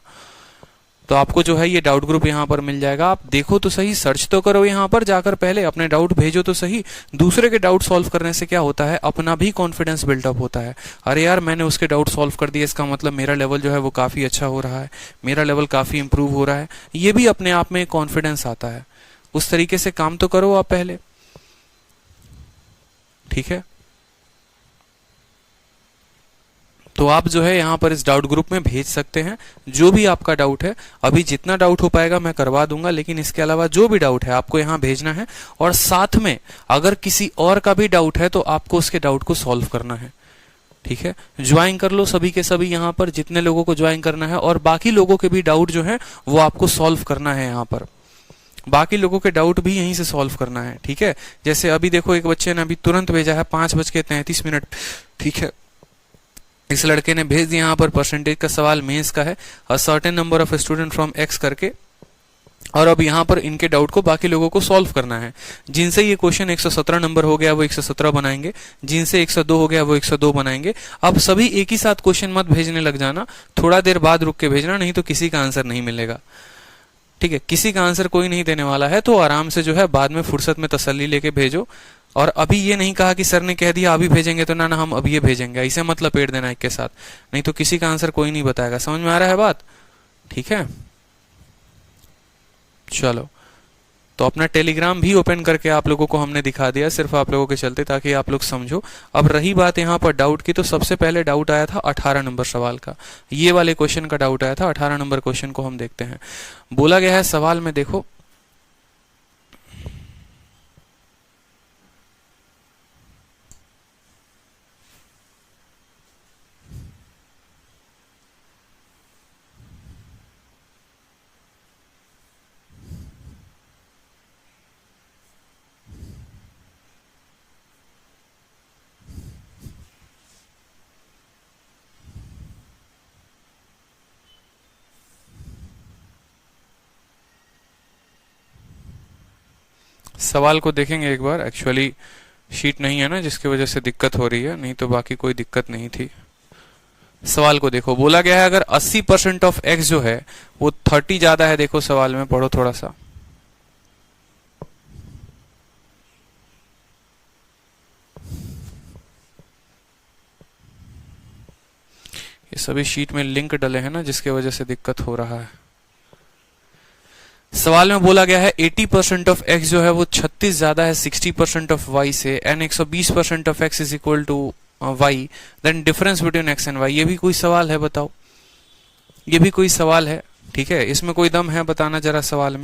तो आपको जो है ये डाउट ग्रुप यहाँ पर मिल जाएगा। आप देखो तो सही, सर्च तो करो यहाँ पर जाकर, पहले अपने डाउट भेजो तो सही। दूसरे के डाउट सॉल्व करने से क्या होता है, अपना भी कॉन्फिडेंस बिल्डअप होता है। अरे यार मैंने उसके डाउट सॉल्व कर दिए, इसका मतलब मेरा लेवल जो है वो काफी अच्छा हो रहा है, मेरा लेवल काफी इंप्रूव हो रहा है। ये भी अपने आप में कॉन्फिडेंस आता है। उस तरीके से काम तो करो आप पहले, ठीक है। तो आप जो है यहाँ पर इस डाउट ग्रुप में भेज सकते हैं जो भी आपका डाउट है। अभी जितना डाउट हो पाएगा मैं करवा दूंगा, लेकिन इसके अलावा जो भी डाउट है आपको यहाँ भेजना है। और साथ में अगर किसी और का भी डाउट है तो आपको उसके डाउट को सॉल्व करना है, ठीक है। ज्वाइन कर लो सभी के सभी यहाँ पर, जितने लोगों को ज्वाइन करना है, और बाकी लोगों के भी डाउट जो है वो आपको सॉल्व करना है। यहाँ पर बाकी लोगों के डाउट भी यहीं से सॉल्व करना है, ठीक है। जैसे अभी देखो एक बच्चे ने अभी तुरंत भेजा है 5:33, ठीक है। इस लड़के ने भेज दिया यहाँ पर परसेंटेज का सवाल मेंस का है, a certain number of student from x करके। और अब यहाँ पर इनके डाउट को बाकी लोगों को सॉल्व करना है। जिनसे ये क्वेश्चन 117 नंबर हो गया वो 117 बनाएंगे, जिनसे 102 हो गया वो 102 बनाएंगे। अब सभी एक ही साथ क्वेश्चन मत भेजने लग जाना, थोड़ा देर बाद रुक के भेजना, नहीं तो किसी का आंसर नहीं मिलेगा, ठीक है। किसी का आंसर कोई नहीं देने वाला है, तो आराम से जो है बाद में फुर्सत में तसल्ली लेके भेजो। और अभी ये नहीं कहा कि सर ने कह दिया अभी भेजेंगे, तो ना ना हम अभी ये भेजेंगे, ऐसे मत लपेट देना एक के साथ, नहीं तो किसी का आंसर कोई नहीं बताएगा। समझ में आ रहा है बात, ठीक है। चलो, तो अपना टेलीग्राम भी ओपन करके आप लोगों को हमने दिखा दिया, सिर्फ आप लोगों के चलते, ताकि आप लोग समझो। अब रही बात यहाँ पर डाउट की, तो सबसे पहले डाउट आया था 18 नंबर सवाल का, ये वाले क्वेश्चन का डाउट आया था। 18 नंबर क्वेश्चन को हम देखते हैं। बोला गया है सवाल में, देखो सवाल को देखेंगे एक बार। एक्चुअली शीट नहीं है ना, जिसकी वजह से दिक्कत हो रही है, नहीं तो बाकी कोई दिक्कत नहीं थी। सवाल को देखो, बोला गया है अगर 80% ऑफ x जो है वो 30 ज्यादा है। देखो सवाल में पढ़ो थोड़ा सा। ये सभी शीट में लिंक डले हैं ना, जिसके वजह से दिक्कत हो रहा है। सवाल में बोला गया है 80% ऑफ x जो है वो 36 ज्यादा है 60% ऑफ y से, and 120% of x is equal to y, then difference between x and y। ये भी कोई सवाल है, बताओ। ये भी कोई सवाल है, ठीक है। इसमें कोई दम है, बताना जरा। सवाल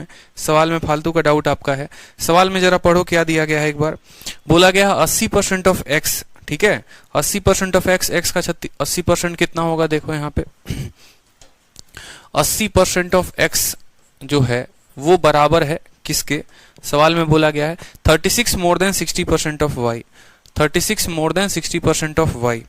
में फालतू का डाउट आपका है। सवाल में जरा पढ़ो क्या दिया गया है एक बार। बोला गया 80% ऑफ x, ठीक है। 80% ऑफ x, x का 80% कितना होगा, देखो यहाँ पे 80% ऑफ x जो है वो बराबर है किसके। सवाल में बोला गया है 36 more than 60% of y। 36 more than 60% of y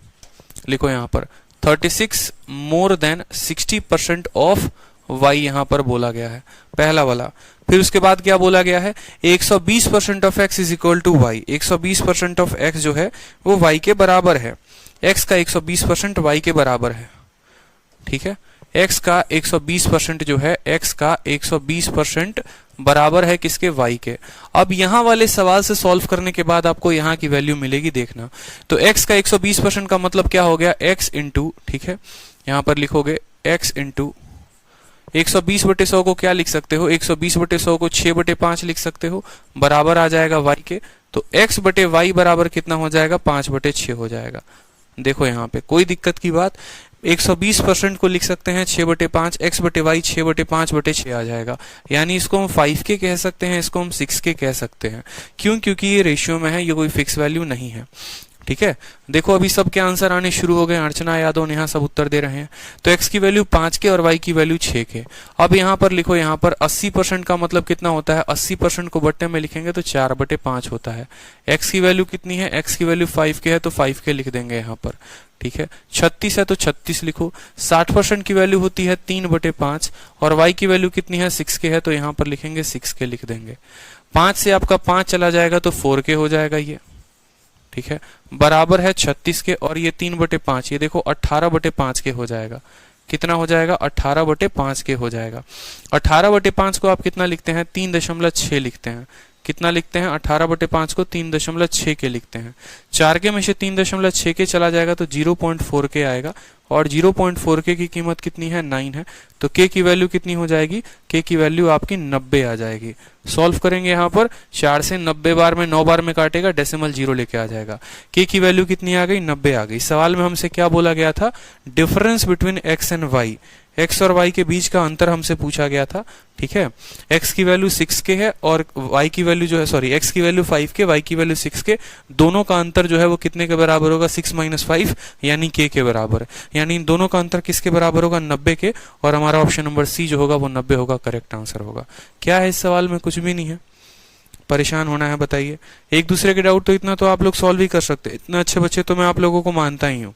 लिखो यहाँ पर। 36 मोर देन 60% ऑफ y यहाँ पर बोला गया है, पहला वाला। फिर उसके बाद क्या बोला गया है, 120% of x is equal to y। 120% of x जो है वो y के बराबर है। x का 120% y के बराबर है, ठीक है। x का 120% जो है, x का 120% बराबर है किसके, y के। अब यहां वाले सवाल से सॉल्व करने के बाद आपको यहां की वैल्यू मिलेगी, देखना। तो x का 120% का मतलब क्या हो गया, x इंटू, ठीक है, यहां पर लिखोगे x इंटू 120/100 को क्या लिख सकते हो, 120/100 को 6/5 लिख सकते हो, बराबर आ जाएगा y के। तो x/y बराबर कितना हो जाएगा, 5/6 हो जाएगा। देखो यहाँ पे कोई दिक्कत की बात। 120% को लिख सकते हैं 6/5, x/y 6/5/6 आ जाएगा। यानी इसको हम 5 के कह सकते हैं, इसको हम 6 के कह सकते हैं। क्यों, क्योंकि ये रेशियो में है, ये कोई फिक्स वैल्यू नहीं है, ठीक है। देखो अभी सबके आंसर आने शुरू हो गए। अर्चना, यादव, नेहा सब उत्तर दे रहे हैं। तो x की वैल्यू 5 के और y की वैल्यू 6 के। अब यहाँ पर लिखो, यहाँ पर 80% का मतलब कितना होता है, 80% को बट्टे में लिखेंगे तो 4/5 होता है। x की वैल्यू कितनी है, x की वैल्यू 5 के है तो 5 के लिख देंगे यहाँ पर, ठीक है। 36 है तो 36 लिखो। 60% की वैल्यू होती है 3/5 और y की वैल्यू कितनी है, 6 के है तो यहाँ पर लिखेंगे 6 के लिख देंगे। 5 से आपका 5 चला जाएगा तो 4 के हो जाएगा ये, ठीक है, बराबर है 36 के। और ये 3/5, ये देखो 18/5 के हो जाएगा। कितना हो जाएगा, 18/5 के हो जाएगा। 18/5 को आप कितना लिखते हैं, 3.6 लिखते हैं। कितना लिखते हैं, 18/5 को 3.6 के लिखते हैं। 4 के में से 3.6 के चला जाएगा तो 0.4 के आएगा। और 0.4 के की कीमत कितनी है, 9 है। तो k की वैल्यू कितनी हो जाएगी, k की वैल्यू आपकी 90 आ जाएगी। सॉल्व करेंगे यहाँ पर, 4 से 90 बार में 9 बार में काटेगा, डेसिमल 0 लेके आ जाएगा। k की वैल्यू कितनी आ गई, 90 आ गई। सवाल में हमसे क्या बोला गया था, difference between x and y। x और y के बीच का अंतर हमसे पूछा गया था, ठीक है। x की वैल्यू 6 के है और y की वैल्यू जो है, सॉरी, x की वैल्यू 5 के, y की वैल्यू 6 के। दोनों का अंतर जो है वो कितने के बराबर होगा, 6 - 5 यानी k के बराबर। यानी इन दोनों का अंतर किसके बराबर होगा, 90 के। और हमारा ऑप्शन नंबर सी जो होगा वो 90 होगा, करेक्ट आंसर होगा। क्या है इस सवाल में, कुछ भी नहीं है, परेशान होना है, बताइए। एक दूसरे के डाउट तो इतना तो आप लोग सॉल्व ही कर सकते, इतने अच्छे बच्चे तो मैं आप लोगों को मानता ही हूँ,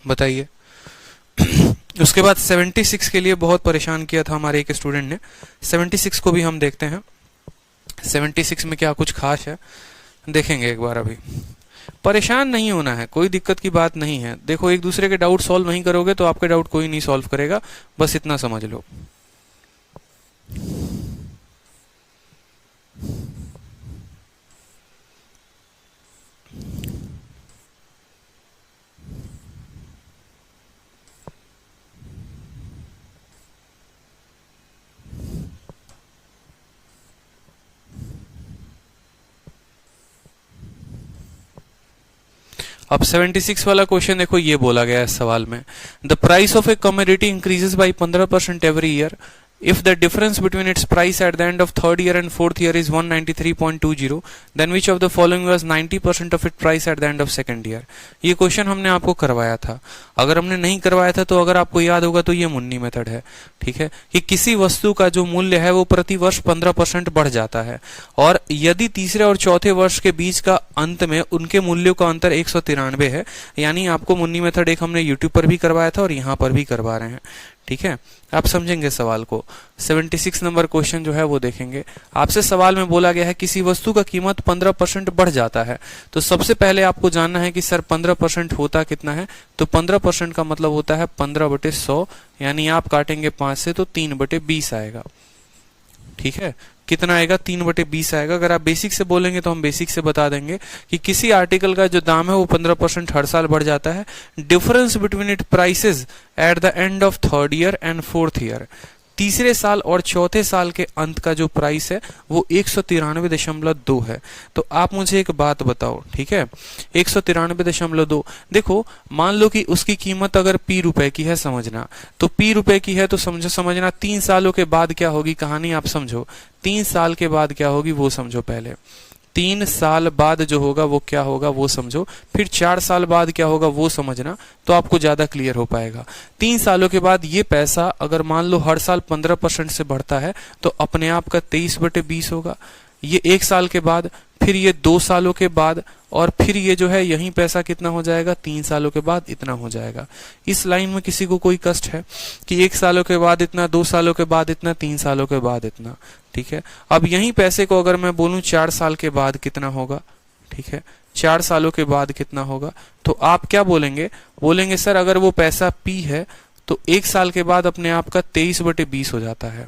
बताइए। उसके बाद 76 के लिए बहुत परेशान किया था हमारे एक स्टूडेंट ने। 76 को भी हम देखते हैं, 76 में क्या कुछ खास है, देखेंगे एक बार। अभी परेशान नहीं होना है, कोई दिक्कत की बात नहीं है। देखो एक दूसरे के डाउट सॉल्व नहीं करोगे तो आपके डाउट कोई नहीं सॉल्व करेगा, बस इतना समझ लो। अब 76 वाला क्वेश्चन देखो, ये बोला गया है सवाल में, the price of A commodity increases by 15% every year if the difference between its price at the end of third year and fourth year is 193.20, then which of the following was 90% of its price at the end of second year। ये question हमने आपको करवाया था। अगर हमने नहीं करवाया था तो अगर आपको याद होगा तो ये मुन्नी मेथड है, ठीक है, कि किसी वस्तु का जो मूल्य है वो प्रति वर्ष 15% बढ़ जाता है और यदि तीसरे और चौथे वर्ष के बीच का अंत में उनके मूल्यों का अंतर 193 है। यानी आपको मुन्नी मेथड एक हमने यूट्यूब पर भी करवाया था और यहाँ पर भी करवा रहे हैं, ठीक है, आप समझेंगे सवाल को। 76 नंबर क्वेश्चन जो है वो देखेंगे। आपसे सवाल में बोला गया है किसी वस्तु का कीमत 15% बढ़ जाता है, तो सबसे पहले आपको जानना है कि सर 15% होता कितना है। तो 15% का मतलब होता है 15/100, यानी आप काटेंगे 5 से तो 3/20 आएगा। ठीक है, कितना आएगा? 3/20 आएगा। अगर आप बेसिक से बोलेंगे तो हम बेसिक से बता देंगे कि किसी आर्टिकल का जो दाम है वो 15% हर साल बढ़ जाता है। Difference between it prices eight the end of 3rd year and 4th year, तीसरे साल और चौथे साल के अंत का जो प्राइस है वो 193.2 है। तो आप मुझे एक बात बताओ, ठीक है, 193.2, देखो मान लो कि उसकी कीमत अगर p रुपए की है, समझना, तो p रुपए की है तो समझना 3 सालों के बाद क्या होगी कहानी, आप समझो। 3 साल के बाद क्या होगी वो समझो पहले। 3 साल बाद जो होगा वो क्या होगा वो समझो, फिर 4 साल बाद क्या होगा वो समझना, तो आपको ज्यादा क्लियर हो पाएगा। 3 सालों के बाद ये पैसा अगर मान लो हर साल 15% से बढ़ता है तो अपने आप का 23/20 होगा। ये 1 साल के बाद, फिर ये 2 सालों के बाद, और फिर ये जो है यही पैसा कितना हो जाएगा, 3 सालों के बाद इतना हो जाएगा। इस लाइन में किसी को कोई कष्ट है कि 1 सालों के बाद इतना, 2 सालों के बाद इतना, 3 सालों के बाद इतना। ठीक है, अब यही पैसे को अगर मैं बोलूं 4 साल के बाद कितना होगा, ठीक है, 4 सालों के बाद कितना होगा, तो आप क्या बोलेंगे? बोलेंगे सर अगर वो पैसा P है तो 1 साल के बाद अपने आप का 23/20 हो जाता है।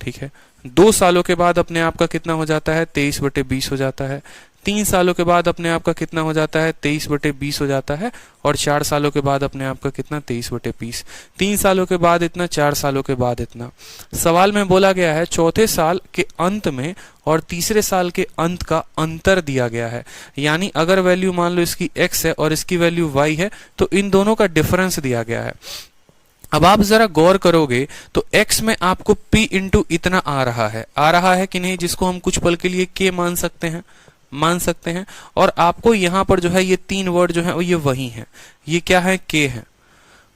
ठीक है, 2 सालों के बाद अपने आप का कितना हो जाता है, 23/20 हो जाता है। 3 सालों के बाद अपने आप का कितना हो जाता है, 23/20 हो जाता है। और 4 सालों के बाद अपने आप का कितना, 23/20। 3 सालों के बाद इतना, 4 सालों के बाद इतना। सवाल में बोला गया है चौथे साल के अंत में और तीसरे साल के अंत का अंतर दिया गया है, यानी अगर वैल्यू मान लो इसकी x है और इसकी वैल्यू y है तो इन दोनों का डिफरेंस दिया गया है। अब आप जरा गौर करोगे तो x में आपको p इंटू इतना आ रहा है कि नहीं, जिसको हम कुछ पल के लिए k मान सकते हैं। और आपको यहाँ पर जो है ये 3 वर्ड जो है ये वही है, ये क्या है, k है,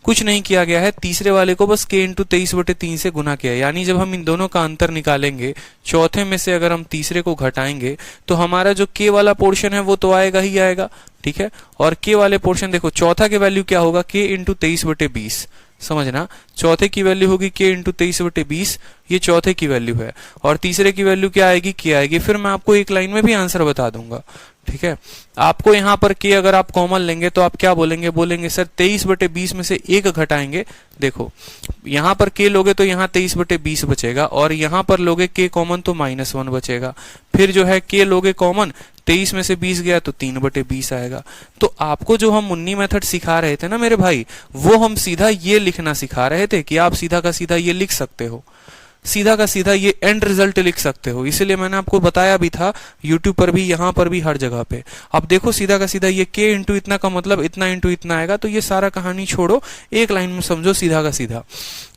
कुछ नहीं किया गया है। तीसरे वाले को बस k इंटू 23/3 से गुना किया है, यानी जब हम इन दोनों का अंतर निकालेंगे, चौथे में से अगर हम तीसरे को घटाएंगे तो हमारा जो k वाला पोर्शन है वो तो आएगा ही आएगा। ठीक है, और k वाले पोर्शन देखो, चौथा के वैल्यू क्या होगा, k इंटू 23/20, समझना, चौथे की वैल्यू होगी k इंटू 23/20, ये चौथे की वैल्यू है, और तीसरे की वैल्यू क्या आएगी, k आएगी। फिर मैं आपको एक लाइन में भी आंसर बता दूंगा। ठीक है, आपको यहाँ पर k अगर आप कॉमन लेंगे तो आप क्या बोलेंगे सर 23/20 में से 1 घटाएंगे। देखो यहाँ पर k लोगे तो यहाँ 23/20 बचेगा, और यहाँ पर लोगे k कॉमन तो -1 बचेगा। फिर जो है k लोगे कॉमन, 23 में से 20 गया तो 3/20 आएगा। तो आपको जो हम मुन्नी मेथड सिखा रहे थे ना मेरे भाई, वो हम सीधा ये लिखना सिखा रहे थे कि आप सीधा का सीधा ये लिख सकते हो, सीधा का सीधा ये एंड रिजल्ट लिख सकते हो। इसलिए मैंने आपको बताया भी था यूट्यूब पर भी, यहाँ पर भी, हर जगह पे। अब देखो सीधा का सीधा ये k इंटू इतना का मतलब इतना इंटू इतना आएगा। तो ये सारा कहानी छोड़ो, एक लाइन में समझो सीधा का सीधा।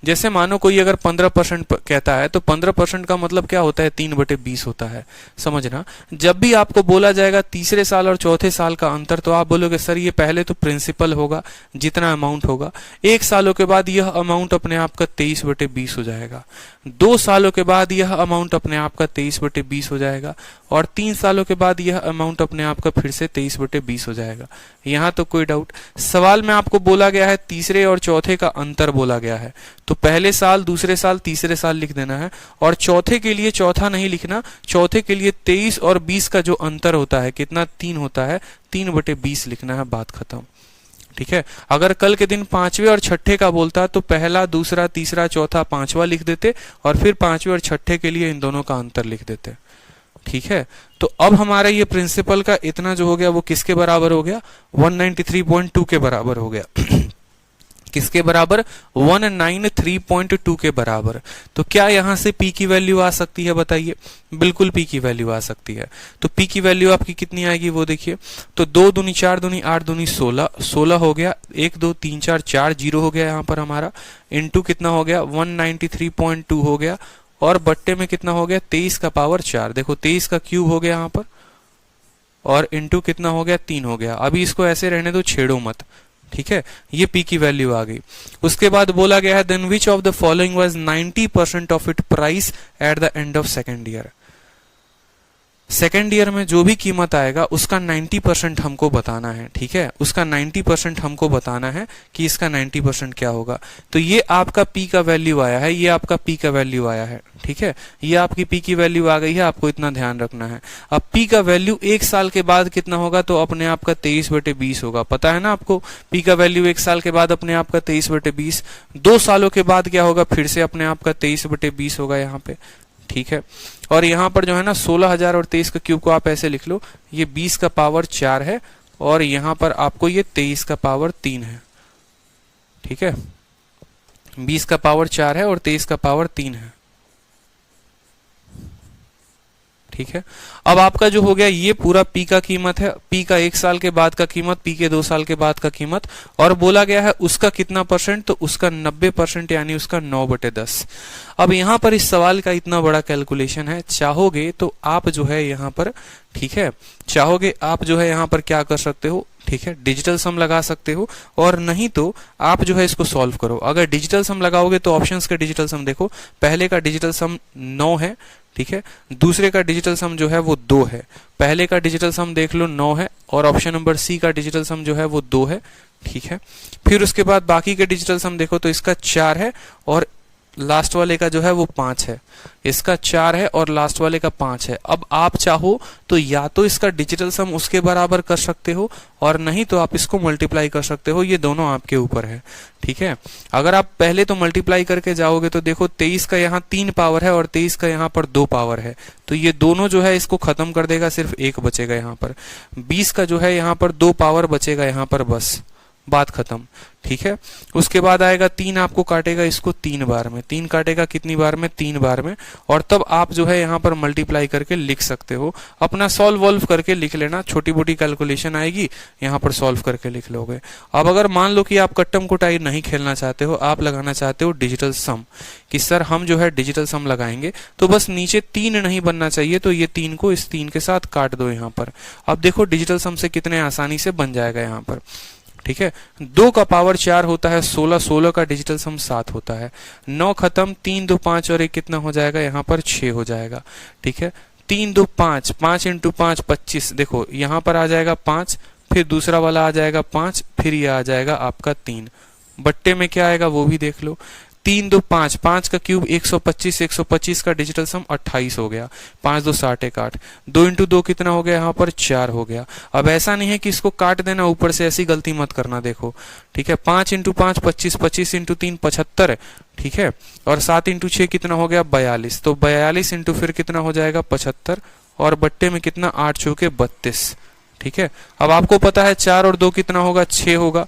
जैसे मानो कोई अगर 15% कहता है तो 15% का मतलब क्या होता है, 3/20 होता है। समझना, जब भी आपको बोला जाएगा तीसरे साल और चौथे साल का अंतर, तो आप बोलोगे सर ये पहले तो प्रिंसिपल होगा, जितना अमाउंट होगा, 1 सालों के बाद यह अमाउंट अपने आप का 23/20 हो जाएगा, 2 सालों के बाद यह अमाउंट अपने आप का 23/20 हो जाएगा, और 3 सालों के बाद यह अमाउंट अपने आप का फिर से 23/20 हो जाएगा। यहाँ तो कोई डाउट? सवाल में आपको बोला गया है तीसरे और चौथे का अंतर बोला गया है, तो पहले साल, दूसरे साल, तीसरे साल लिख देना है। और चौथे के लिए चौथा नहीं लिखना, चौथे के लिए 23 और 20 का जो अंतर होता है कितना, 3 होता है, 3/20 लिखना है, बात खत्म। ठीक है, अगर कल के दिन 5वें और 6ठे का बोलता तो पहला, दूसरा, तीसरा, चौथा, 5वां लिख देते, और फिर 5वें और 6ठे के लिए इन दोनों का अंतर लिख देते। ठीक है, तो अब हमारा ये प्रिंसिपल का इतना जो हो गया वो किसके बराबर हो गया, 193.2 के बराबर हो गया। किसके बराबर, 193.2 के बराबर। तो क्या यहां से p की वैल्यू आ सकती है, बताइए? बिल्कुल p की वैल्यू आ सकती है। तो p की वैल्यू आपकी कितनी आएगी वो देखिए, तो 2 दूनी 4 दूनी 8 दूनी 16, 16 हो गया, 1 2 3 4 4 0 हो गया यहाँ पर हमारा, इंटू कितना हो गया, 193.2 हो गया, और बट्टे में कितना हो गया, 23 का पावर 4। देखो 23 का क्यूब हो गया यहाँ पर, और इंटू कितना हो गया, 3 हो गया। अभी इसको ऐसे रहने दो, छेड़ो मत। ठीक है, ये p की वैल्यू आ गई। उसके बाद बोला गया है then which of the following was 90% of it price at the end of second year. Second year में जो भी कीमत आएगा उसका 90% हमको बताना है, ठीक है, उसका 90% हमको बताना है कि इसका 90% क्या होगा। तो ये आपका पी का वैल्यू आया है, ये आपका पी का वैल्यू आया है, ठीक है, ये आपकी पी की वैल्यू आ गई है, आपको इतना ध्यान रखना है। अब पी का वैल्यू 1 साल के बाद कितना होगा, तो अपने आप का 23/20 होगा, पता है ना आपको, पी का वैल्यू 1 साल के बाद अपने आप का 23/20। 2 सालों के बाद क्या होगा, फिर से अपने आप का 23/20 होगा यहाँ पे, ठीक है। और यहाँ पर जो है ना 16,000 और 23 का क्यूब को आप ऐसे लिख लो, ये 20 का पावर 4 है और यहाँ पर आपको ये 23 का पावर 3 है, ठीक है, 20 का पावर 4 है और 23 का पावर 3 है, ठीक है। अब आपका जो हो गया ये पूरा पी का कीमत है, पी का 1 साल के बाद का कीमत, पी के 2 साल के बाद का कीमत, और बोला गया है उसका कितना परसेंट, तो उसका 90% यानी उसका 9/10। अब यहाँ पर इस सवाल का इतना बड़ा कैलकुलेशन है, चाहोगे तो आप जो है यहाँ पर, ठीक है, चाहोगे आप जो है यहाँ पर क्या कर सकते हो, ठीक है, डिजिटल सम लगा सकते हो, और नहीं तो आप जो है इसको सॉल्व करो। अगर डिजिटल सम लगाओगे तो ऑप्शंस का डिजिटल सम देखो, पहले का डिजिटल सम 9 है, ठीक है, दूसरे का डिजिटल सम जो है वो 2 है, पहले का डिजिटल सम देख लो 9 है, और ऑप्शन नंबर सी का डिजिटल सम जो है वो 2 है, ठीक है। फिर उसके बाद बाकी के डिजिटल सम देखो तो इसका 4 है और लास्ट वाले का जो है वो 5 है, इसका 4 है और लास्ट वाले का 5 है। अब आप चाहो तो या तो इसका डिजिटल सम उसके बराबर कर सकते हो, और नहीं तो आप इसको मल्टीप्लाई कर सकते हो, ये दोनों आपके ऊपर है, ठीक है। अगर आप पहले तो मल्टीप्लाई करके जाओगे तो देखो 23 का यहाँ 3 पावर है और 23 का यहाँ पर 2 पावर है, तो ये दोनों जो है इसको खत्म कर देगा, सिर्फ 1 बचेगा यहाँ पर। 20 का जो है यहाँ पर 2 पावर बचेगा यहाँ पर, बस बात खत्म, ठीक है। उसके बाद आएगा 3, आपको काटेगा इसको 3 बार में, 3 काटेगा कितनी बार में, 3 बार में, और तब आप जो है यहाँ पर मल्टीप्लाई करके लिख सकते हो। अपना सॉल्व वॉल्व करके लिख लेना, छोटी मोटी कैलकुलेशन आएगी, यहाँ पर सॉल्व करके लिख लोगे। अब अगर मान लो कि आप कट्टम कुटाई नहीं खेलना चाहते हो, आप लगाना चाहते हो डिजिटल सम, कि सर हम जो है डिजिटल सम लगाएंगे, तो बस नीचे 3 नहीं बनना चाहिए, तो ये 3 को इस 3 के साथ काट दो यहाँ पर। अब देखो डिजिटल सम से कितने आसानी से बन जाएगा यहाँ पर, ठीक है। 2 का पावर 4 होता है 16, 16 का डिजिटल सम 7 होता है, 9 खत्म, 3 2 5 और 1 कितना हो जाएगा यहाँ पर 6 हो जाएगा, ठीक है। 3 2 5, 5 × 5 25, देखो यहाँ पर आ जाएगा 5, फिर दूसरा वाला आ जाएगा 5, फिर ये आ जाएगा आपका 3, बट्टे में क्या आएगा वो भी देख लो। 3 2 5, 5 का क्यूब 125, 125 का डिजिटल सम 28 हो गया, 5 2 60 1 8, 2 × 2 कितना हो गया यहाँ पर 4 हो गया। अब ऐसा नहीं है कि इसको काट देना ऊपर से, ऐसी गलती मत करना, देखो, ठीक है। 5 × 5 25, 25 × 3 75, ठीक है, और 7 × 6 कितना हो गया 42, तो 42 इंटू फिर कितना हो जाएगा 75, और बट्टे में कितना 8 चौके 32, ठीक है। अब आपको पता है 4 और 2 कितना होगा 6 होगा,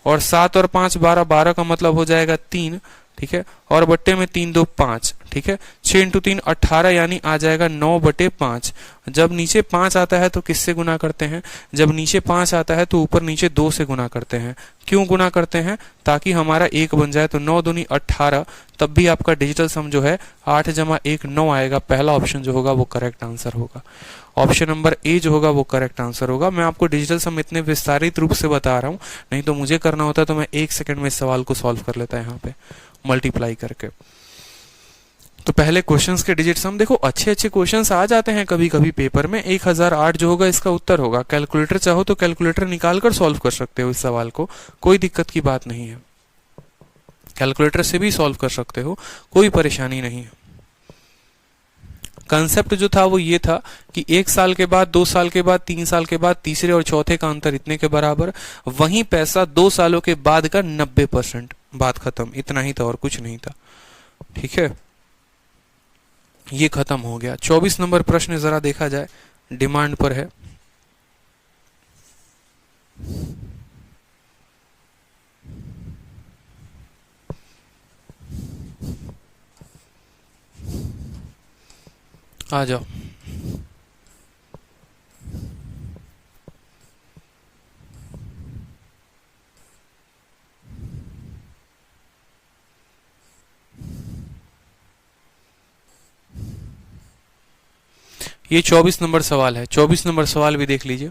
और 7 और 5 12, 12 का मतलब हो जाएगा 3, ठीक है, और बट्टे में 3 2 5, ठीक है। 6 × 3 18, यानी आ जाएगा 9/5। जब नीचे 5 आता है तो किससे गुना करते हैं, जब नीचे 5 आता है तो ऊपर नीचे 2 से गुना करते हैं। क्यों गुना करते हैं, ताकि हमारा 1 बन जाए, तो 9 दूनी 18, तब भी आपका डिजिटल सम जो है 8 × 1 9 आएगा। पहला ऑप्शन जो होगा वो करेक्ट आंसर होगा, ऑप्शन नंबर ए जो होगा वो करेक्ट आंसर होगा। मैं आपको डिजिटल सम इतने विस्तारित रूप से बता रहा हूँ, नहीं तो मुझे करना होता तो मैं 1 सेकंड में इस सवाल को सॉल्व कर लेता यहाँ पे मल्टीप्लाई करके। तो पहले क्वेश्चंस के डिजिट सम देखो, अच्छे अच्छे क्वेश्चंस आ जाते हैं कभी कभी पेपर में। 1008 जो होगा इसका उत्तर होगा। कैलकुलेटर चाहो तो कैलकुलेटर निकाल कर सॉल्व कर सकते हो इस सवाल को, कोई दिक्कत की बात नहीं है। कैलकुलेटर से भी सॉल्व कर सकते हो, कोई परेशानी नहीं है। कंसेप्ट जो था वो ये था कि 1 साल के बाद, 2 साल के बाद, 3 साल के बाद तीसरे और चौथे का अंतर इतने के बराबर, वहीं पैसा 2 सालों के बाद का 90%, बात खत्म। इतना ही था और कुछ नहीं था, ठीक है, ये खत्म हो गया। 24 नंबर प्रश्न जरा देखा जाए, डिमांड पर है। आ जाओ। ये 24 नंबर सवाल है। 24 नंबर सवाल भी देख लीजिए,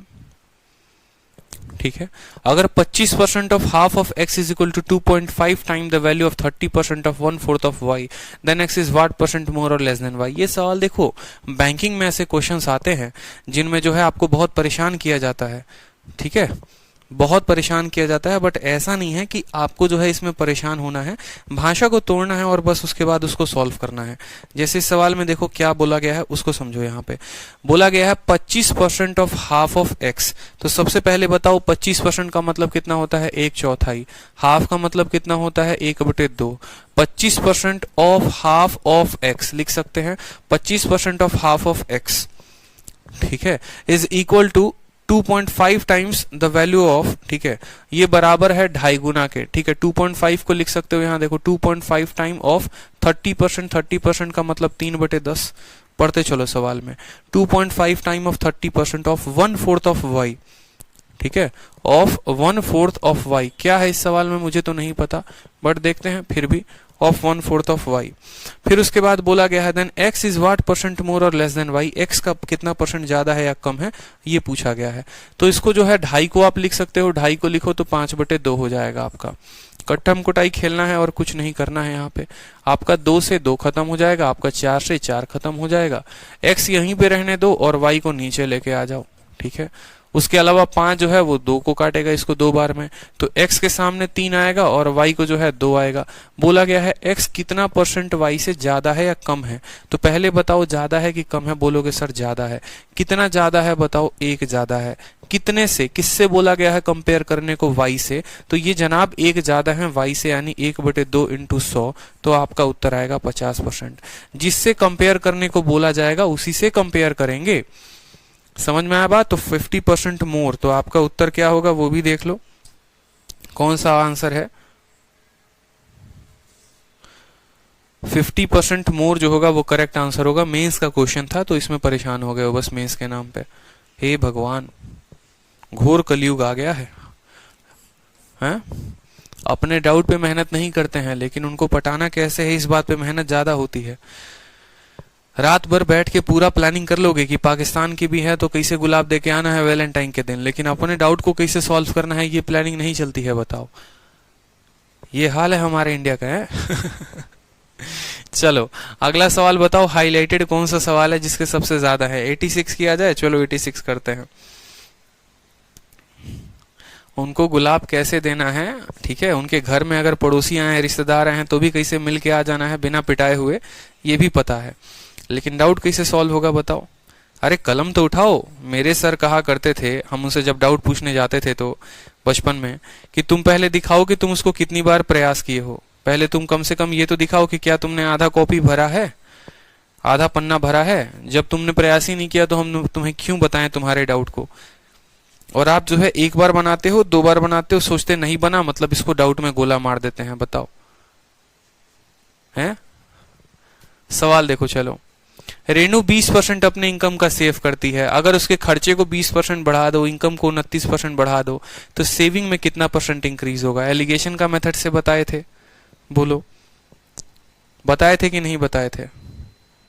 ठीक है। अगर 25% of half of x is equal to 2.5 time the value of 30% of 1/4 of y, then x is what percent more और लेस देन y। ये सवाल देखो, बैंकिंग में ऐसे क्वेश्चंस आते हैं जिनमें जो है आपको बहुत परेशान किया जाता है, ठीक है, बहुत परेशान किया जाता है। बट ऐसा नहीं है कि आपको जो है इसमें परेशान होना है, भाषा को तोड़ना है और बस उसके बाद उसको सॉल्व करना है। जैसे इस सवाल में देखो क्या बोला गया है, उसको समझो। यहाँ पे बोला गया है 25% ऑफ हाफ ऑफ एक्स। तो सबसे पहले बताओ 25% का मतलब कितना होता है, 1/4। हाफ का मतलब कितना होता है, 1/2। 25% ऑफ हाफ ऑफ एक्स लिख सकते हैं, 25% ऑफ हाफ ऑफ एक्स, ठीक है, is equal to 2.5 times the value of, ठीक है, ये बराबर है 2.5 गुना के, ठीक है। 2.5 को लिख सकते हो यहाँ देखो, 2.5 टाइम ऑफ 30%। 30% का मतलब 3/10। पढ़ते चलो सवाल में, 2.5 time of 30% of 1/4 of y, ठीक है, ऑफ 1/4 ऑफ y। क्या है इस सवाल में मुझे तो नहीं पता, बट देखते हैं फिर भी, ऑफ 1/4 ऑफ y। फिर उसके बाद बोला गया है then x is what percent more और लेस देन y, x का कितना परसेंट ज्यादा है या कम है, ये पूछा गया है। तो इसको जो है 2.5 को आप लिख सकते हो, 2.5 को लिखो तो 5/2 हो जाएगा आपका। कट्ठम कुटाई खेलना है और कुछ नहीं करना है। यहाँ पे आपका 2 से 2 खत्म हो जाएगा, आपका 4 से 4 खत्म हो जाएगा। x यहीं पे रहने दो और y को नीचे लेके आ जाओ, ठीक है। उसके अलावा 5 जो है वो 2 को काटेगा इसको 2 बार में, तो x के सामने 3 आएगा और y को जो है 2 आएगा। बोला गया है x कितना परसेंट y से ज्यादा है या कम है। तो पहले बताओ ज्यादा है कि कम है, बोलोगे सर ज्यादा है। कितना ज्यादा है बताओ, 1 ज्यादा है। कितने से, किससे बोला गया है कंपेयर करने को, y से। तो ये जनाब 1 ज्यादा है y से, यानी 1/2 इंटू 100, तो आपका उत्तर आएगा 50%। जिससे कंपेयर करने को बोला जाएगा उसी से कंपेयर करेंगे। समझ में आया बात। तो 50% मोर, तो आपका उत्तर क्या होगा वो भी देख लो, कौन सा आंसर है। 50% मोर जो होगा वो करेक्ट आंसर होगा। मेंस का क्वेश्चन था तो इसमें परेशान हो गए हो बस मेंस के नाम पे। हे भगवान, घोर कलयुग आ गया है, हैं? अपने डाउट पे मेहनत नहीं करते हैं, लेकिन उनको पटाना कैसे है इस बात पे मेहनत ज्यादा होती है। रात भर बैठ के पूरा प्लानिंग कर लोगे कि पाकिस्तान की भी है तो कैसे गुलाब दे के आना है वैलेंटाइन के दिन, लेकिन अपने डाउट को कैसे सॉल्व करना है ये प्लानिंग नहीं चलती है। बताओ, ये हाल है हमारे इंडिया का है। चलो अगला सवाल बताओ, हाईलाइटेड कौन सा सवाल है जिसके सबसे ज्यादा है। 86 किया जाए, चलो 86 करते हैं। उनको गुलाब कैसे देना है, ठीक है, उनके घर में अगर पड़ोसी आए, रिश्तेदार आए तो भी कैसे मिल के आ जाना है बिना पिटाए हुए, ये भी पता है। लेकिन डाउट कैसे सॉल्व होगा बताओ। अरे कलम तो उठाओ। मेरे सर कहा करते थे, हम उनसे जब डाउट पूछने जाते थे तो बचपन में, कि तुम पहले दिखाओ कि तुम उसको कितनी बार प्रयास किए हो। पहले तुम कम से कम ये तो दिखाओ कि क्या तुमने आधा कॉपी भरा है, आधा पन्ना भरा है। जब तुमने प्रयास ही नहीं किया तो हम तुम्हें क्यों बताएं तुम्हारे डाउट को। और आप जो है 1 बार बनाते हो, 2 बार बनाते हो, सोचते नहीं बना मतलब इसको डाउट में गोला मार देते हैं। बताओ, हैं? सवाल देखो, चलो। रेनू 20% अपने इनकम का सेव करती है। अगर उसके खर्चे को 20% बढ़ा दो, इनकम को 29% बढ़ा दो, तो सेविंग में कितना परसेंट इंक्रीज होगा। एलिगेशन का मेथड से बताए थे, बोलो बताए थे कि नहीं बताए थे।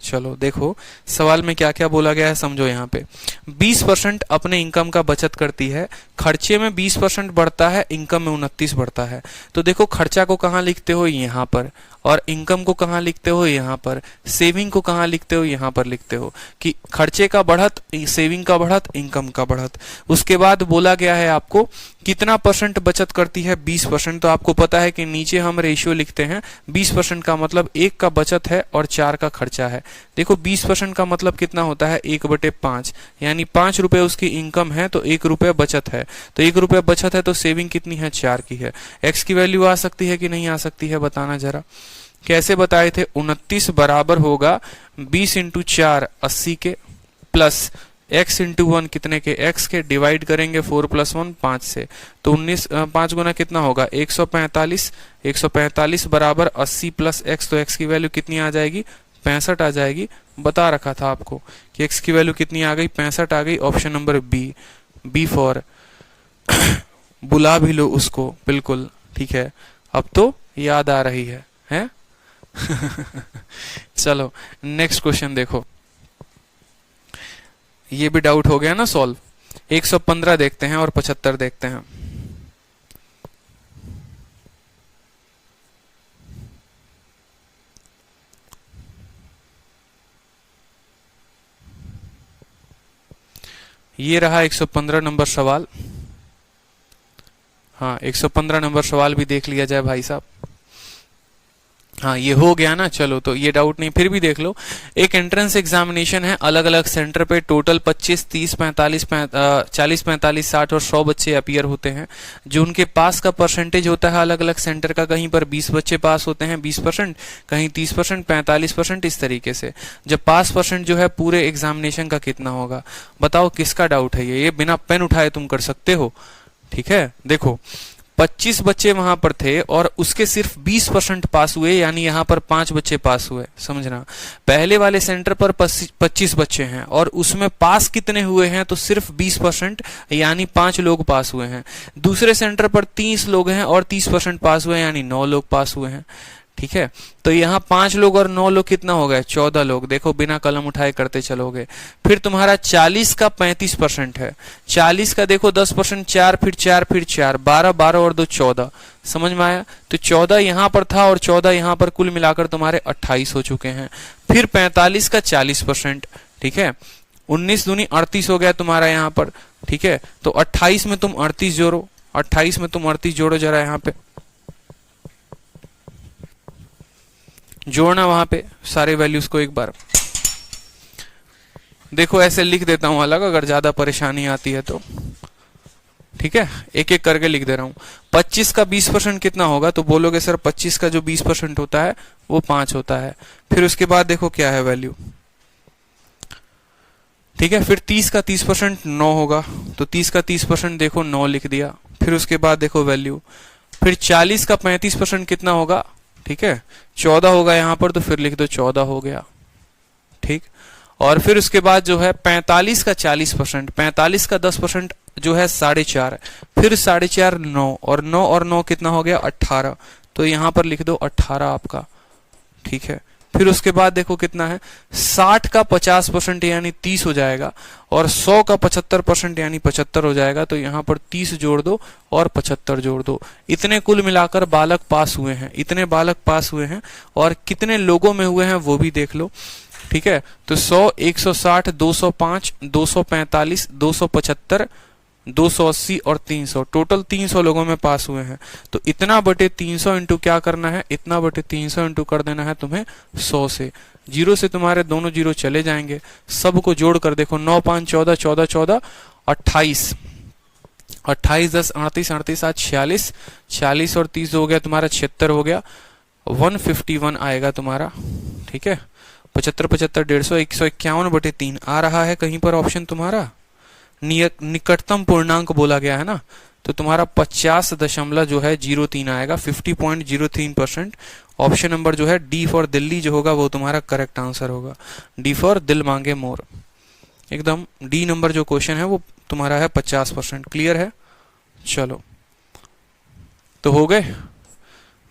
चलो देखो सवाल में क्या क्या बोला गया है, समझो। यहाँ पे 20% अपने इनकम का बचत करती है, खर्चे में 20% बढ़ता है, इनकम में 29 बढ़ता है। तो देखो खर्चा को कहाँ लिखते हो, यहाँ पर, और इनकम को कहाँ लिखते हो, यहाँ पर। सेविंग को कहाँ लिखते हो, यहाँ पर लिखते हो कि खर्चे का बढ़त, सेविंग का बढ़त, इनकम का बढ़त। उसके बाद बोला गया है आपको कितना परसेंट बचत करती है, 20%। तो आपको पता है कि नीचे हम रेशियो लिखते हैं, 20% का मतलब 1 का बचत है और 4 का खर्चा है। देखो 20% का मतलब कितना होता है, 1/5, यानी 5 रुपए उसकी इनकम है तो 1 रुपए बचत है। तो 1 रुपए बचत है तो सेविंग कितनी है, 4 की है। एक्स की वैल्यू आ सकती है कि नहीं आ सकती है, बताना जरा। कैसे बताए थे, 29 बराबर होगा 20 इंटू 4 80 के, प्लस x इंटू 1 कितने के, x के, डिवाइड करेंगे 4 + 1 5 से, तो 19 5 गुना कितना होगा, 145। 145 बराबर 80 + x, तो x की वैल्यू कितनी आ जाएगी, 65 आ जाएगी। बता रखा था आपको कि x की वैल्यू कितनी आ गई, 65 आ गई। ऑप्शन नंबर बी फॉर बुला भी लो उसको, बिल्कुल ठीक है। अब तो याद आ रही है, हैं? चलो नेक्स्ट क्वेश्चन देखो, ये भी डाउट हो गया ना सॉल्व। 115 देखते हैं और 75 देखते हैं। ये रहा 115 नंबर सवाल। हाँ, 115 नंबर सवाल भी देख लिया जाए भाई साहब। हाँ, ये हो गया ना, चलो तो ये डाउट नहीं, फिर भी देख लो। एक एंट्रेंस एग्जामिनेशन है, अलग अलग सेंटर पे टोटल 25, 30, 45, 40, 45, 60 और 100 बच्चे अपीयर होते हैं। जो उनके पास का परसेंटेज होता है अलग अलग सेंटर का, कहीं पर 20 बच्चे पास होते हैं 20%, कहीं 30%, 45%, इस तरीके से। जब पास परसेंट जो है पूरे एग्जामिनेशन का कितना होगा, बताओ किसका डाउट है ये बिना पेन उठाए तुम कर सकते हो। ठीक है, देखो 25 बच्चे वहां पर थे और उसके सिर्फ 20% पास हुए, यानी यहां पर 5 बच्चे पास हुए, समझना। पहले वाले सेंटर पर 25 बच्चे हैं और उसमें पास कितने हुए हैं, तो सिर्फ 20%, यानी 5 लोग पास हुए हैं। दूसरे सेंटर पर 30 लोग हैं और 30% पास हुए, यानी 9 लोग पास हुए हैं। ठीक है, तो यहाँ 5 लोग और 9 लोग कितना हो गए, 14 लोग। देखो बिना कलम उठाए करते चलोगे। फिर तुम्हारा 40 का 35% है, 40 का देखो 10%, 4 फिर 4 फिर 4, 12, 12 और 2 14, समझ में आया। तो 14 यहाँ पर था और 14 यहाँ पर, कुल मिलाकर तुम्हारे 28 हो चुके हैं। फिर 45 का 40%, ठीक है, 19 दूनी 38 हो गया तुम्हारा यहाँ पर। ठीक है, तो 28 में तुम 38 जोड़ो, 28 में तुम 38 जोड़ो जरा, यहाँ पे जोड़ना, वहां पे सारे वैल्यूज को एक बार। देखो ऐसे लिख देता हूं अलग, अगर ज्यादा परेशानी आती है तो। ठीक है, एक एक करके लिख दे रहा हूं। 25 का 20% कितना होगा, तो बोलोगे सर 25 का जो 20% होता है वो 5 होता है। फिर उसके बाद देखो क्या है वैल्यू। ठीक है, फिर 30 का 30% 9 होगा, तो 30 का 30% देखो 9 लिख दिया। फिर उसके बाद देखो वैल्यू। फिर 40 का 35% कितना होगा, ठीक है 14 होगा यहाँ पर, तो फिर लिख दो 14 हो गया। ठीक, और फिर उसके बाद जो है 45 का 40%, 45 का 10% जो है 4.5, फिर 4.5 9, और 9 और 9 कितना हो गया 18, तो यहाँ पर लिख दो 18 आपका। ठीक है, फिर उसके बाद देखो कितना है, 60 का 50% यानी 30 हो जाएगा, और 100 का 75% यानी 75 हो जाएगा। तो यहाँ पर 30 जोड़ दो और 75 जोड़ दो। इतने कुल मिलाकर बालक पास हुए हैं, इतने बालक पास हुए हैं, और कितने लोगों में हुए हैं वो भी देख लो। ठीक है, तो 100, 160, 205, 245, 275, 280 और 300, टोटल 300 लोगों में पास हुए हैं। तो इतना बटे 300 इंटू क्या करना है, इतना बटे 300 इंटू कर देना है तुम्हें 100 से। 0 से तुम्हारे दोनों 0 चले जाएंगे, सबको जोड़कर देखो 9 5 14, 14 14 28, 28 10 38, 38 8 46, 46 और 30 हो गया तुम्हारा 76 हो गया, 151 आएगा तुम्हारा। ठीक है, 75 75 150, 151 बटे 3 आ रहा है कहीं पर ऑप्शन तुम्हारा। निकटतम पूर्णांक बोला गया है ना, तो तुम्हारा 50.03 आएगा, 50.03%। ऑप्शन नंबर जो है डी फॉर दिल्ली जो होगा वो तुम्हारा करेक्ट आंसर होगा। डी फॉर दिल मांगे मोर, एकदम डी नंबर जो क्वेश्चन है वो तुम्हारा है 50%। क्लियर है, चलो तो हो गए।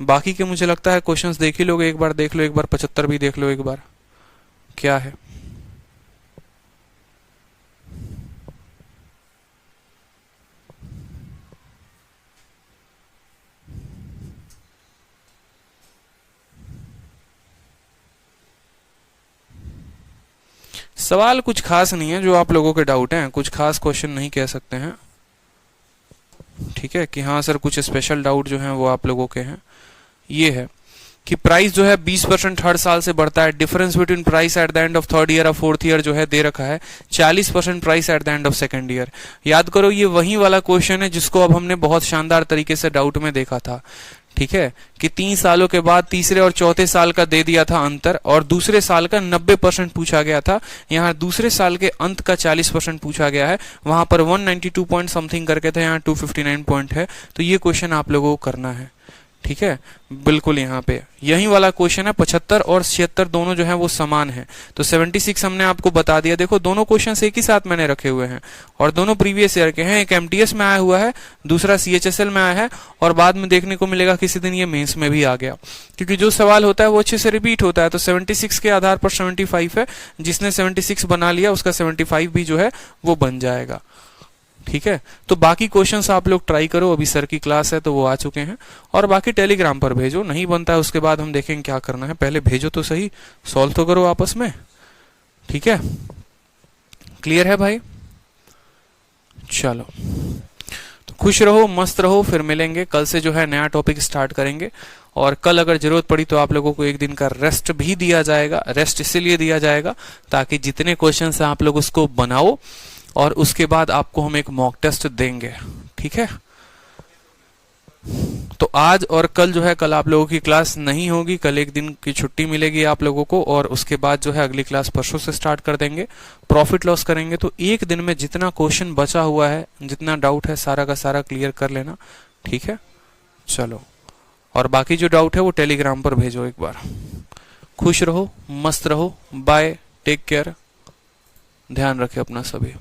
बाकी के मुझे लगता है क्वेश्चंस देख ही लोगे, एक बार देख लो, एक बार 75 भी देख लो एक बार क्या है। सवाल कुछ खास नहीं है, जो आप लोगों के डाउट हैं, कुछ खास क्वेश्चन नहीं कह सकते हैं। ठीक है, कि हाँ सर कुछ स्पेशल डाउट जो हैं वो आप लोगों के हैं। ये है कि प्राइस जो है 20% हर साल से बढ़ता है। Difference between price at the end of third year और फोर्थ ईयर जो है दे रखा है 40% price at the end of second year. याद करो ये वही वाला क्वेश्चन है जिसको अब हमने बहुत शानदार तरीके से डाउट में देखा था। ठीक है, कि 3 सालों के बाद तीसरे और चौथे साल का दे दिया था अंतर, और दूसरे साल का 90% पूछा गया था। यहाँ दूसरे साल के अंत का 40% पूछा गया है, वहां पर 192 पॉइंट समथिंग करके थे, यहाँ 259 पॉइंट है। तो ये क्वेश्चन आप लोगों को करना है। ठीक है, बिल्कुल यहाँ पे यही वाला क्वेश्चन है। 75 और 76 दोनों जो है वो समान है, तो 76 हमने आपको बता दिया। देखो दोनों क्वेश्चन एक ही साथ मैंने रखे हुए हैं, और दोनों प्रीवियस ईयर के हैं। एक एमटीएस में आया हुआ है, दूसरा सीएचएसएल में आया है, और बाद में देखने को मिलेगा किसी दिन ये मेंस में भी आ गया, क्योंकि जो सवाल होता है वो अच्छे से रिपीट होता है। तो 76 के आधार पर 75 है, जिसने 76 बना लिया उसका 75 भी जो है वो बन जाएगा। ठीक है, तो बाकी क्वेश्चंस आप लोग ट्राई करो, अभी सर की क्लास है तो वो आ चुके हैं, और बाकी टेलीग्राम पर भेजो, नहीं बनता है उसके बाद हम देखेंगे क्या करना है, पहले भेजो तो सही, सॉल्व तो करो आपस में, ठीक है। क्लियर है भाई? चलो, तो खुश रहो, मस्त रहो, फिर मिलेंगे कल से, जो है नया टॉपिक स्टार्ट करेंगे। और कल अगर जरूरत पड़ी तो आप लोगों को एक दिन का रेस्ट भी दिया जाएगा। रेस्ट इसीलिए दिया जाएगा ताकि जितने क्वेश्चंस हैं आप लोग उसको बनाओ, और उसके बाद आपको हम एक मॉक टेस्ट देंगे, ठीक है। तो आज और कल जो है, कल आप लोगों की क्लास नहीं होगी, कल एक दिन की छुट्टी मिलेगी आप लोगों को, और उसके बाद जो है अगली क्लास परसों से स्टार्ट कर देंगे। प्रॉफिट लॉस करेंगे, तो एक दिन में जितना क्वेश्चन बचा हुआ है, जितना डाउट है, सारा का सारा क्लियर कर लेना, ठीक है। चलो, और बाकी जो डाउट है वो टेलीग्राम पर भेजो एक बार। खुश रहो, मस्त रहो, बाय, टेक केयर, ध्यान रखें अपना सभी।